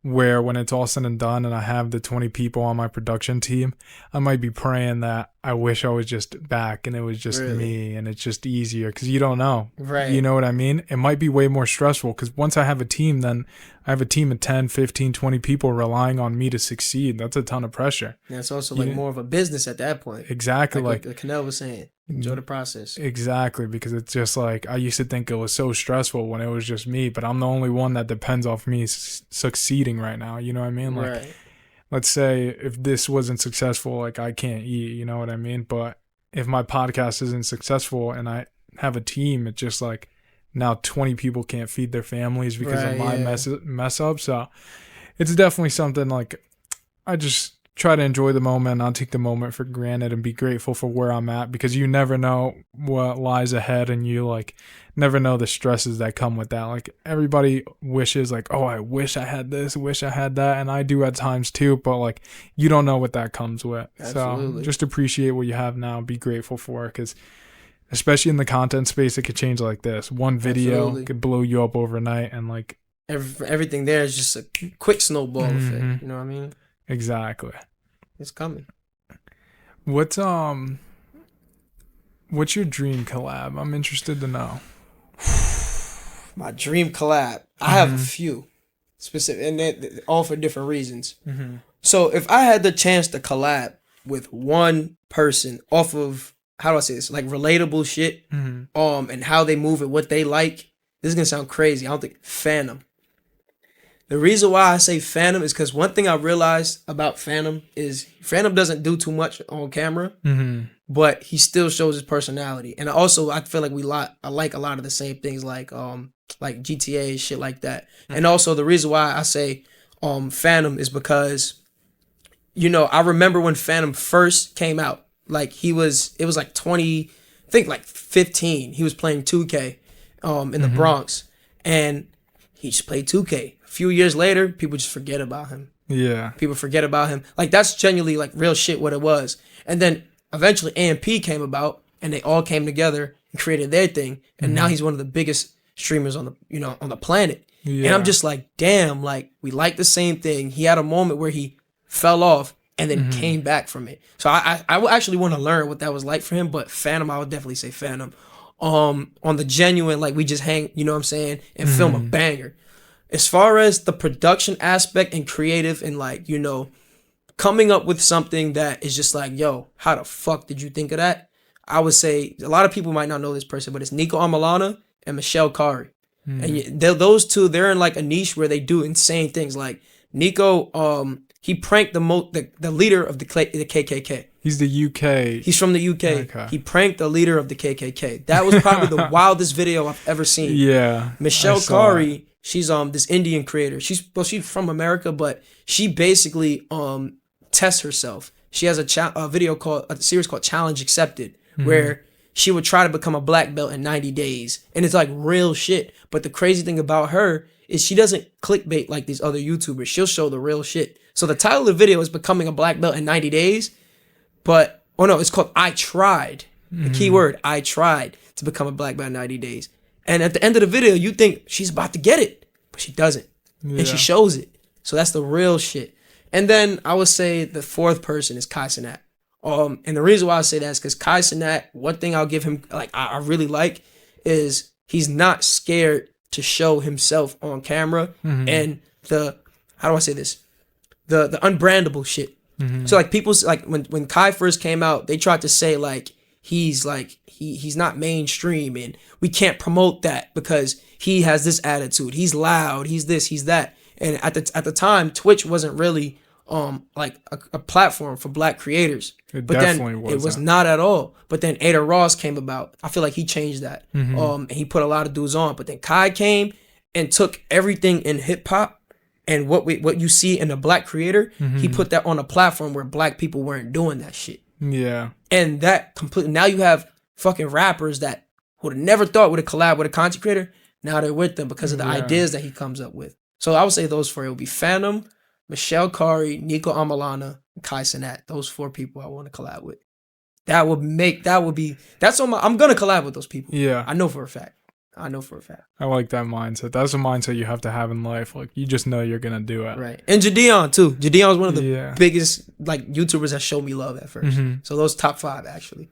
where when it's all said and done and I have the 20 people on my production team, I might be praying that I wish I was just back and it was just me and it's just easier, because you don't know. Right. You know what I mean? It might be way more stressful, because once I have a team, then I have a team of 10, 15, 20 people relying on me to succeed. That's a ton of pressure. And it's also like more of a business at that point. Exactly. Like what Canel was saying. Enjoy the process. Exactly, because it's just like, I used to think it was so stressful when it was just me, but I'm the only one that depends off me succeeding right now. You know what I mean? Like, right. Let's say if this wasn't successful, like I can't eat, you know what I mean? But if my podcast isn't successful and I have a team, it's just like now 20 people can't feed their families because of my mess up. So it's definitely something like I just try to enjoy the moment, not take the moment for granted, and be grateful for where I'm at, because you never know what lies ahead, and you like never know the stresses that come with that. Like everybody wishes like, oh, I wish I had this, wish I had that, and I do at times too, but like you don't know what that comes with. Absolutely. So just appreciate what you have now, be grateful for it, because especially in the content space, it could change like this. One video could blow you up overnight, and like everything there is just a quick snowball effect. You know what I mean? Exactly. It's coming. What's your dream collab? I'm interested to know. My dream collab. I have a few specific, and they all for different reasons. So if I had the chance to collab with one person off of, how do I say this, like relatable shit, and how they move it, what they like. This is gonna sound crazy. I don't think Phantom. The reason why I say Phantom is because one thing I realized about Phantom is Phantom doesn't do too much on camera, but he still shows his personality. And also, I feel like I like a lot of the same things, like GTA, shit like that. And also, the reason why I say Phantom is because, you know, I remember when Phantom first came out. Like it was like 20, I think like 15. He was playing 2K in the Bronx, and he just played 2K. A few years later, people just forget about him. Yeah. People forget about him. Like that's genuinely like real shit what it was. And then eventually AMP came about, and they all came together and created their thing. And now he's one of the biggest streamers on the planet. Yeah. And I'm just like, damn, like we like the same thing. He had a moment where he fell off and then came back from it. So I actually want to learn what that was like for him. But Phantom, I would definitely say Phantom. On the genuine, like we just hang, you know what I'm saying, and film a banger. As far as the production aspect and creative and like, you know, coming up with something that is just like, yo, how the fuck did you think of that? I would say a lot of people might not know this person, but it's Nico Amalana and Michelle Kari. And those two, they're in like a niche where they do insane things. Like Nico, he pranked the leader of the KKK. He's the UK. He's from the UK. Okay. He pranked the leader of the KKK. That was probably the wildest video I've ever seen. Yeah. Michelle Kari, she's this Indian creator. She's from America, but she basically tests herself. She has a series called Challenge Accepted, where she would try to become a black belt in 90 days. And it's like real shit. But the crazy thing about her is she doesn't clickbait like these other YouTubers. She'll show the real shit. So the title of the video is Becoming a Black Belt in 90 Days. But, it's called I Tried. The key word, I tried to become a black belt in 90 days. And at the end of the video, you think she's about to get it. But she doesn't. Yeah. And she shows it. So that's the real shit. And then I would say the fourth person is Kai Cenat. And the reason why I say that is because Kai Cenat, one thing I'll give him, like I really like, is he's not scared to show himself on camera. And the unbrandable shit. So like people, like when Kai first came out, they tried to say like he's not mainstream and we can't promote that because he has this attitude. He's loud. He's this. He's that. And at the time, Twitch wasn't really like a platform for black creators. It was not at all. But then Ada Ross came about. I feel like he changed that. And he put a lot of dudes on. But then Kai came and took everything in hip hop and what you see in a black creator, he put that on a platform where black people weren't doing that shit. Yeah. And that completely, now you have fucking rappers that would have never thought would have collabed with a content creator. Now they're with them because of the ideas that he comes up with. So I would say those four. It would be Phantom, Michelle Kari, Nico Amalana, and Kai Cenat. Those four people I want to collab with. I'm gonna collab with those people. Yeah. I know for a fact. I know for a fact. I like that mindset. That's a mindset you have to have in life. Like, you just know you're gonna do it. Right. And Jadeon too. Jadeon was one of the Yeah. biggest like YouTubers that showed me love at first. So those top 5 actually.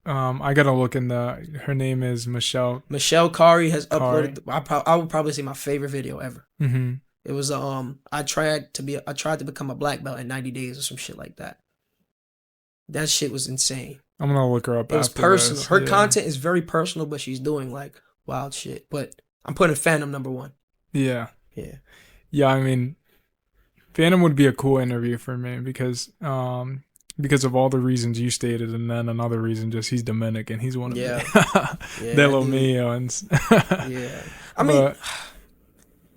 I gotta look in her name is Michelle. Michelle Kari has Kari. uploaded. I would probably say my favorite video ever. Mm-hmm. It was I tried to become a black belt in 90 days or some shit like that. That shit was insane. I'm gonna look her up. It was after personal. this. Her Yeah. content is very personal, but she's doing like wild shit. But I'm putting Phantom number 1. Yeah. Yeah. Yeah, I mean, Phantom would be a cool interview for me because of all the reasons you stated, and then another reason just he's Dominican. He's one of Yeah. the De Lo Mío. Yeah. I mean,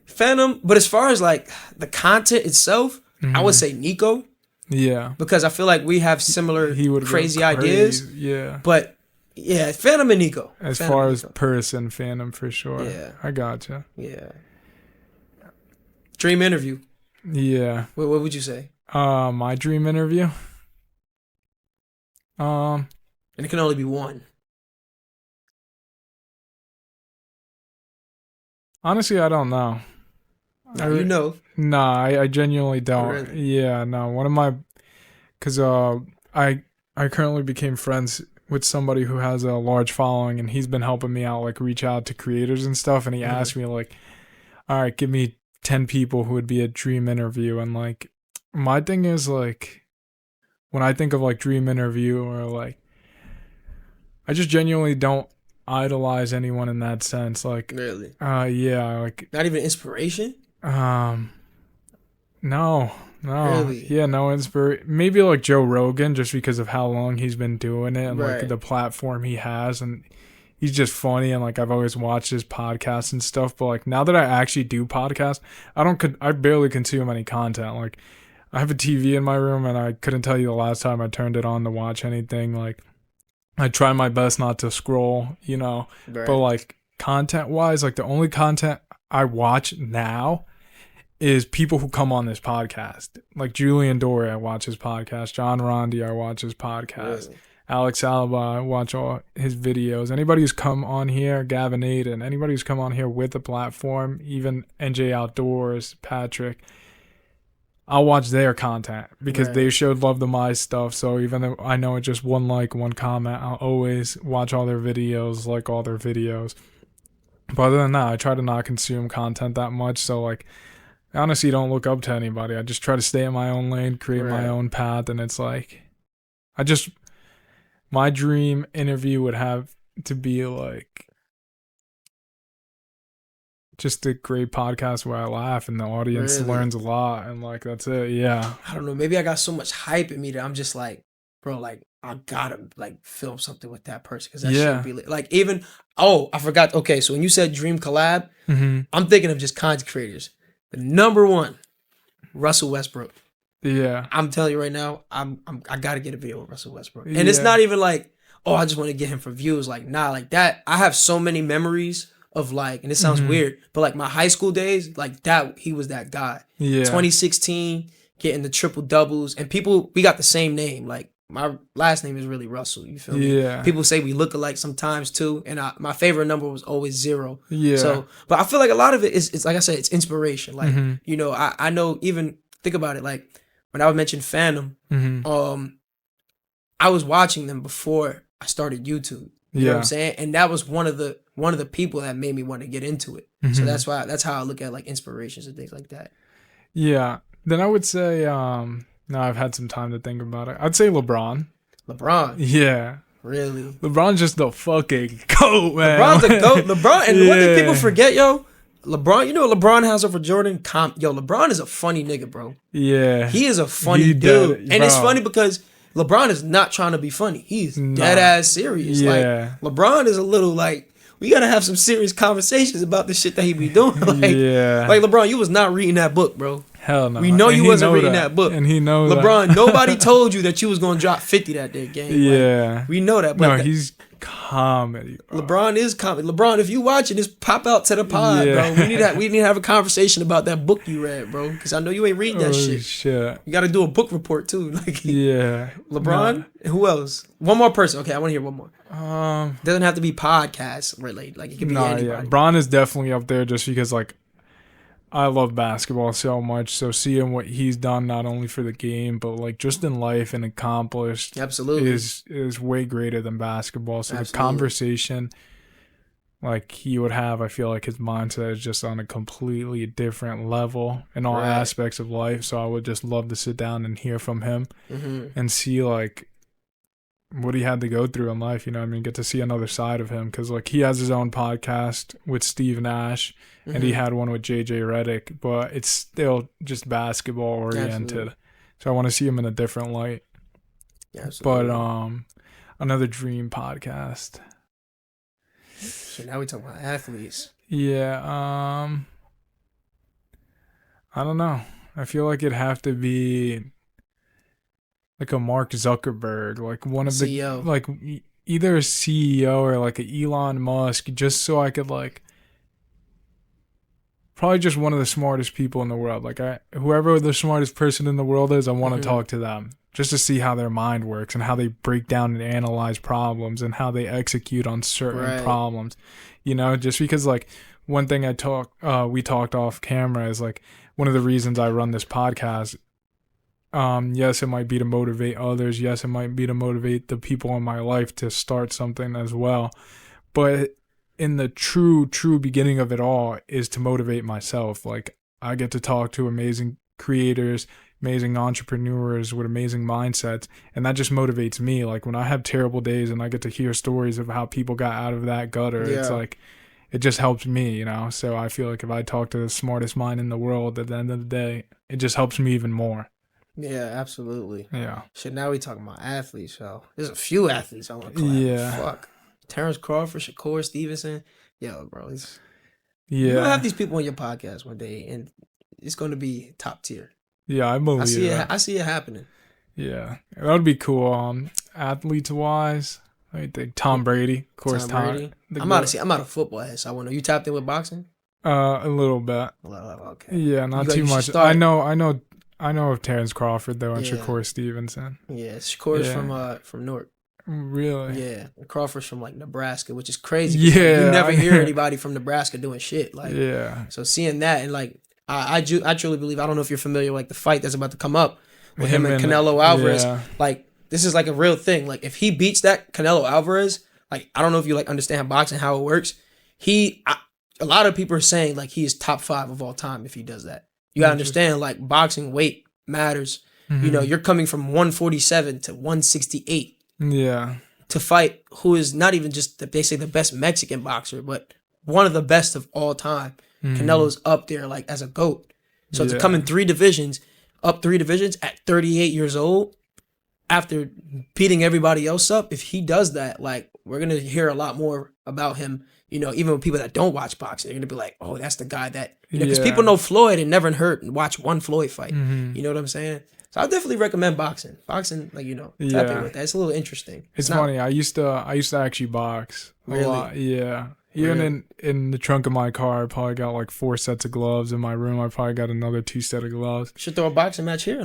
Phantom, but as far as like the content itself, I would say Nico. Yeah. Because I feel like we have similar He would crazy ideas. Yeah. But yeah, Phantom and Nico. As Phantom far and as Nico. person, Phantom for sure. Yeah. I gotcha. Yeah. Dream interview. Yeah. What would you say? My dream interview. And it can only be one. Honestly, I don't know. You know. Nah, I genuinely don't. Really? Yeah, no. One of my, cause I currently became friends with somebody who has a large following, and he's been helping me out, like reach out to creators and stuff. And he asked me like, all right, give me 10 people who would be a dream interview. And like, my thing is like, when I think of like dream interview or like, I just genuinely don't idolize anyone in that sense. Like, Really? yeah, like, Not even inspiration? no. Really? Yeah, no inspiration. Maybe like Joe Rogan, just because of how long he's been doing it and Right. like the platform he has, and he's just funny, and like I've always watched his podcasts and stuff. But like now that I actually do podcasts, I barely consume any content. Like I have a TV in my room, and I couldn't tell you the last time I turned it on to watch anything. Like I try my best not to scroll, you know. Right. But like content wise, like the only content I watch now is people who come on this podcast. Like Julian Dory, I watch his podcast. John Rondi, I watch his podcast. Really? Alex Alaba, I watch all his videos. Anybody who's come on here, Gavin Aiden, anybody who's come on here with a platform, even NJ Outdoors, Patrick, I'll watch their content because Right. they showed love to my stuff. So even though I know it's just one like, one comment, I'll always watch all their videos, like all their videos. But other than that, I try to not consume content that much. So like, I honestly don't look up to anybody. I just try to stay in my own lane, create my Right. own path. And it's like, my dream interview would have to be like just a great podcast where I laugh and the audience Really? learns a lot. And like, that's it. Yeah. I don't know. Maybe I got so much hype in me that I'm just like, bro, like I gotta like film something with that person because that Yeah. should be like even. Oh, I forgot. Okay, so when you said dream collab, Mm-hmm. I'm thinking of just content creators. The number one, Russell Westbrook. Yeah. I'm telling you right now, I gotta get a video with Russell Westbrook, and it's Yeah. not even like, oh, I just want to get him for views. Like, nah, like that. I have so many memories of like, and it sounds Mhm. weird, but like my high school days, like that, he was that guy. Yeah. 2016, getting the triple doubles, and people, we got the same name. Like my last name is really Russell. You feel me? Yeah. People say we look alike sometimes too, and my favorite number was always 0. Yeah. So, but I feel like a lot of it is, it's like I said, it's inspiration. Like, Mhm. you know, I know, even think about it. Like when I would mention Phantom, Mm-hmm. I was watching them before I started YouTube. You know what Yeah. I'm saying? And that was one of the people that made me want to get into it. So Mhm. that's how I look at like inspirations and things like that. Yeah. Then I would say, no, I've had some time to think about it. I'd say LeBron. LeBron, Yeah. really? LeBron's just the fucking GOAT, man. LeBron's a GOAT. LeBron, and one thing Yeah. people forget, yo, LeBron, you know what LeBron has over Jordan? Yo, LeBron is a funny nigga, bro. Yeah. He is a funny He dude. does- And it's bro. funny because LeBron is not trying to be funny. He's Nah. dead ass serious. Yeah. Like LeBron is a little like, we gotta have some serious conversations about the shit that he be doing. Like, Yeah. like LeBron, you was not reading that book, bro. Hell no. We know And you he wasn't know reading that book. And he knows LeBron, nobody told you that you was gonna drop 50 that day, game. Like, Yeah. we know that. No, But he's comedy. Bro. LeBron is comedy. LeBron, if you watching this, pop out to the pod, bro. We need to have a conversation about that book you read, bro. Because I know you ain't reading that shit. You got to do a book report too. Like, LeBron. And who else? One more person. Okay, I want to hear one more. Doesn't have to be podcast related. Like, it can be anybody. Yeah. Bron is definitely up there just because, like, I love basketball so much. So seeing what he's done not only for the game but like just in life and accomplished, absolutely, is way greater than basketball. So the conversation like he would have, I feel like his mindset is just on a completely different level in all aspects of life. So I would just love to sit down and hear from him and see like what he had to go through in life, you know what I mean? Get to see another side of him because like he has his own podcast with Steve Nash and he had one with JJ Redick, but it's still just basketball oriented. Absolutely. So I want to see him in a different light. Absolutely. But another dream podcast. So now we talking about athletes. Yeah, I don't know. I feel like it'd have to be like a Mark Zuckerberg, like one of CEO. The like either a CEO or like a Elon Musk, just so I could like probably just one of the smartest people in the world. Like whoever the smartest person in the world is, I want to talk to them just to see how their mind works and how they break down and analyze problems and how they execute on certain problems. You know, just because like one thing we talked off camera is like one of the reasons I run this podcast. Yes, it might be to motivate others. Yes, it might be to motivate the people in my life to start something as well. But in the true beginning of it all is to motivate myself. Like I get to talk to amazing creators, amazing entrepreneurs with amazing mindsets, and that just motivates me. Like when I have terrible days and I get to hear stories of how people got out of that gutter, it's like it just helps me, you know? So I feel like if I talk to the smartest mind in the world at the end of the day, it just helps me even more. Yeah, absolutely. Yeah. Shit, now we talking about athletes, so there's a few athletes I want to clap. Yeah. Fuck. Terrence Crawford, Shakur Stevenson. Yo, bro. You're going to have these people on your podcast one day, and it's going to be top tier. Yeah, I believe I see it happening. Yeah. That would be cool. Athletes-wise, I think Tom Brady. Of course, Tom Brady. I'm out of football head, so I want to know. You tapped in with boxing? A little bit. Okay. Yeah, not too much. I know of Terrence Crawford though and Shakur Stevenson. Yeah, Shakur's from Newark. Really? Yeah, Crawford's from like Nebraska, which is crazy. Yeah, you never hear anybody from Nebraska doing shit. Like, yeah. So seeing that and like, I truly believe. I don't know if you're familiar with like the fight that's about to come up with him and Canelo Alvarez. Yeah. Like, this is like a real thing. Like, if he beats that Canelo Alvarez, like, I don't know if you like understand boxing how it works. A lot of people are saying like he is top 5 of all time if he does that. You gotta understand, like, boxing weight matters. You know, you're coming from 147 to 168. Yeah. To fight who is not even just they say the best Mexican boxer, but one of the best of all time. Canelo's up there like as a GOAT. So to come in 3 divisions, up 3 divisions at 38 years old, after beating everybody else up, if he does that, like, we're gonna hear a lot more about him. You know, even with people that don't watch boxing, they're gonna be like, "Oh, that's the guy that," you know, because people know Floyd and never heard and watch one Floyd fight. You know what I'm saying? So I definitely recommend boxing. Boxing, like, you know, tap in with that. It's a little interesting. It's funny. I used to actually box a lot. Yeah. Even in the trunk of my car, I probably got like 4 sets of gloves. In my room, I probably got another 2 sets of gloves. Should throw a boxing match here.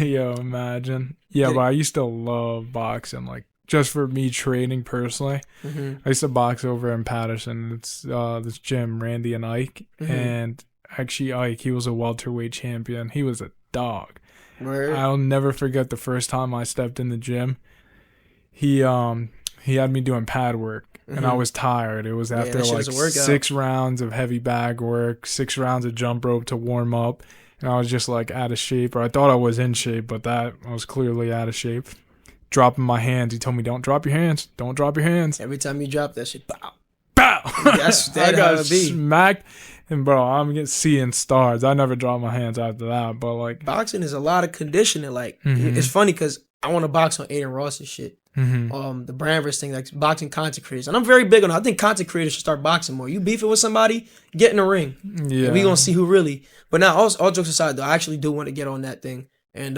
Yo, imagine. Yeah, but I used to love boxing, like, just for me training personally. I used to box over in Patterson. It's this gym, Randy and Ike. And actually, Ike, he was a welterweight champion. He was a dog. Word. I'll never forget the first time I stepped in the gym. He had me doing pad work. And I was tired. It was after like 6 rounds of heavy bag work, 6 rounds of jump rope to warm up. And I was just like out of shape, or I thought I was in shape, but I was clearly out of shape. Dropping my hands. He told me, "Don't drop your hands. Don't drop your hands." Every time you drop that shit, bow. Bow! I got smacked. And bro, I'm seeing stars. I never dropped my hands after that. But like, boxing is a lot of conditioning. Like, it's funny because I want to box on Aiden Ross's shit. The Brandverse thing, like boxing content creators. And I'm very big on it. I think content creators should start boxing more. You beefing with somebody, get in the ring. Yeah. We gonna see who really. But now, all jokes aside, though, I actually do want to get on that thing and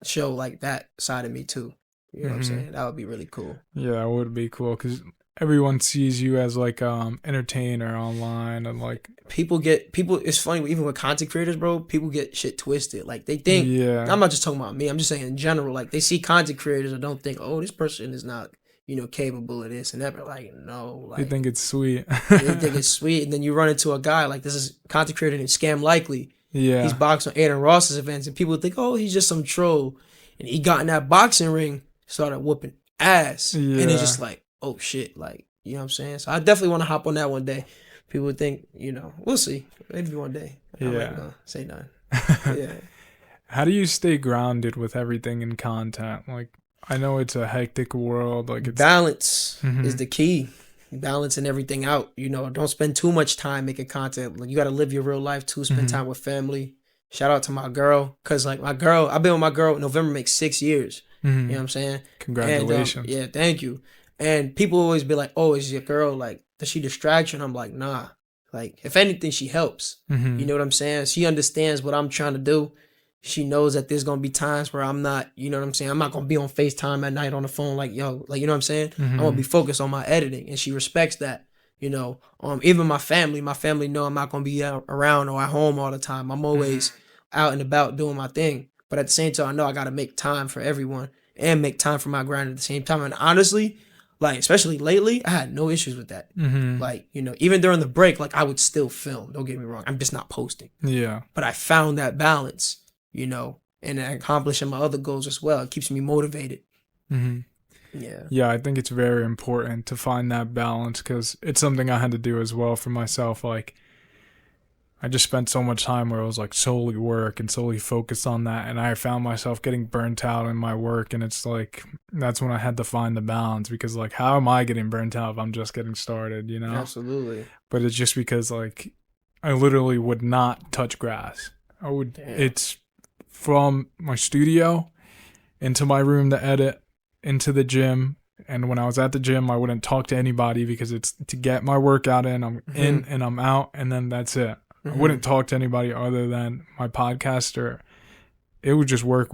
show like that side of me too. You know what I'm saying? That would be really cool. Yeah, that would be cool because everyone sees you as like entertainer online and like people. It's funny even with content creators, bro. People get shit twisted. Like they think. Yeah. I'm not just talking about me. I'm just saying in general. Like they see content creators and don't think, oh, this person is not capable of this and that. But like no, like they think it's sweet. they think it's sweet, and then you run into a guy like this is content creator named Scam Likely. Yeah. He's boxed on Ren Russell's events, and people think, oh, he's just some troll. And he got in that boxing ring, started whooping ass. Yeah. And it's just like, oh shit, like, you know what I'm saying? So I definitely want to hop on that one day. People would think, we'll see. Maybe one day. I'm Yeah. not gonna say nothing. Yeah. How do you stay grounded with everything in content? Like, I know it's a hectic world. Like, it's balance is the key. Balancing everything out. Don't spend too much time making content. Like, you got to live your real life too. Spend time with family. Shout out to my girl, cause like I've been with my girl. November makes 6 years. You know what I'm saying? Congratulations. And, yeah, thank you. And people always be like, "Oh, is your girl like? Does she distract you?" And I'm like, "Nah. Like, if anything, she helps. You know what I'm saying? She understands what I'm trying to do. She knows that there's gonna be times where I'm not. You know what I'm saying? I'm not gonna be on FaceTime at night on the phone like yo, like you know what I'm saying? I'm gonna be focused on my editing, and she respects that. Even my family know I'm not gonna be around or at home all the time. I'm always out and about doing my thing. But at the same time, I know I gotta make time for everyone and make time for my grind at the same time. And honestly, like especially lately, I had no issues with that. Like even during the break, like I would still film. Don't get me wrong, I'm just not posting. Yeah. But I found that balance, and accomplishing my other goals as well. It keeps me motivated. Yeah, I think it's very important to find that balance because it's something I had to do as well for myself. Like, I just spent so much time where it was like solely work and solely focused on that, and I found myself getting burnt out in my work, and it's like that's when I had to find the balance because like how am I getting burnt out if I'm just getting started, Absolutely. But it's just because like I literally would not touch grass. It's from my studio into my room to edit, into the gym, and when I was at the gym I wouldn't talk to anybody because it's to get my workout in. I'm in and I'm out, and then that's it. I wouldn't talk to anybody other than my podcaster. It would just work,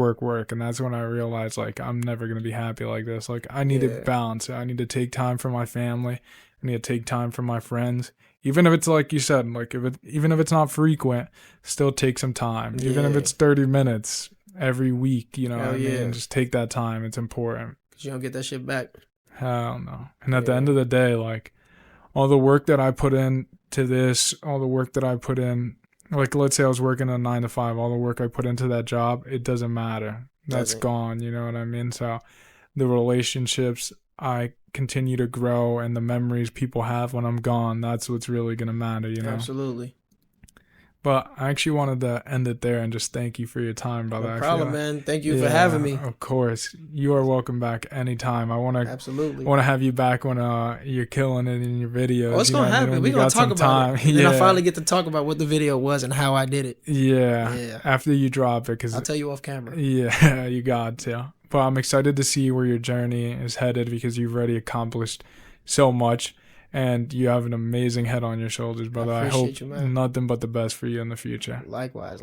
and that's when I realized like I'm never gonna be happy like this. Like I need a balance. I need to take time for my family. I need to take time for my friends. Even if it's like you said, like even if it's not frequent, still take some time. Even if it's 30 minutes every week, what I mean? Just take that time. It's important. You don't get that shit back. Hell no. And at the end of the day, like all the work that I put in to this, all the work that I put in, like let's say I was working a 9 to 5, all the work I put into that job, it doesn't matter. That's gone. You know what I mean? So the relationships I continue to grow and the memories people have when I'm gone, that's what's really going to matter, Absolutely. But I actually wanted to end it there and just thank you for your time, brother. No problem, man. Thank you for having me. Of course. You are welcome back anytime. I want to have you back when you're killing it in your videos. Oh, it's going to happen. We're going to talk about it. And then I finally get to talk about what the video was and how I did it. Yeah. After you drop it. Cause I'll tell you off camera. Yeah, you got to. But I'm excited to see where your journey is headed because you've already accomplished so much. And you have an amazing head on your shoulders, brother. I hope nothing but the best for you in the future. Likewise.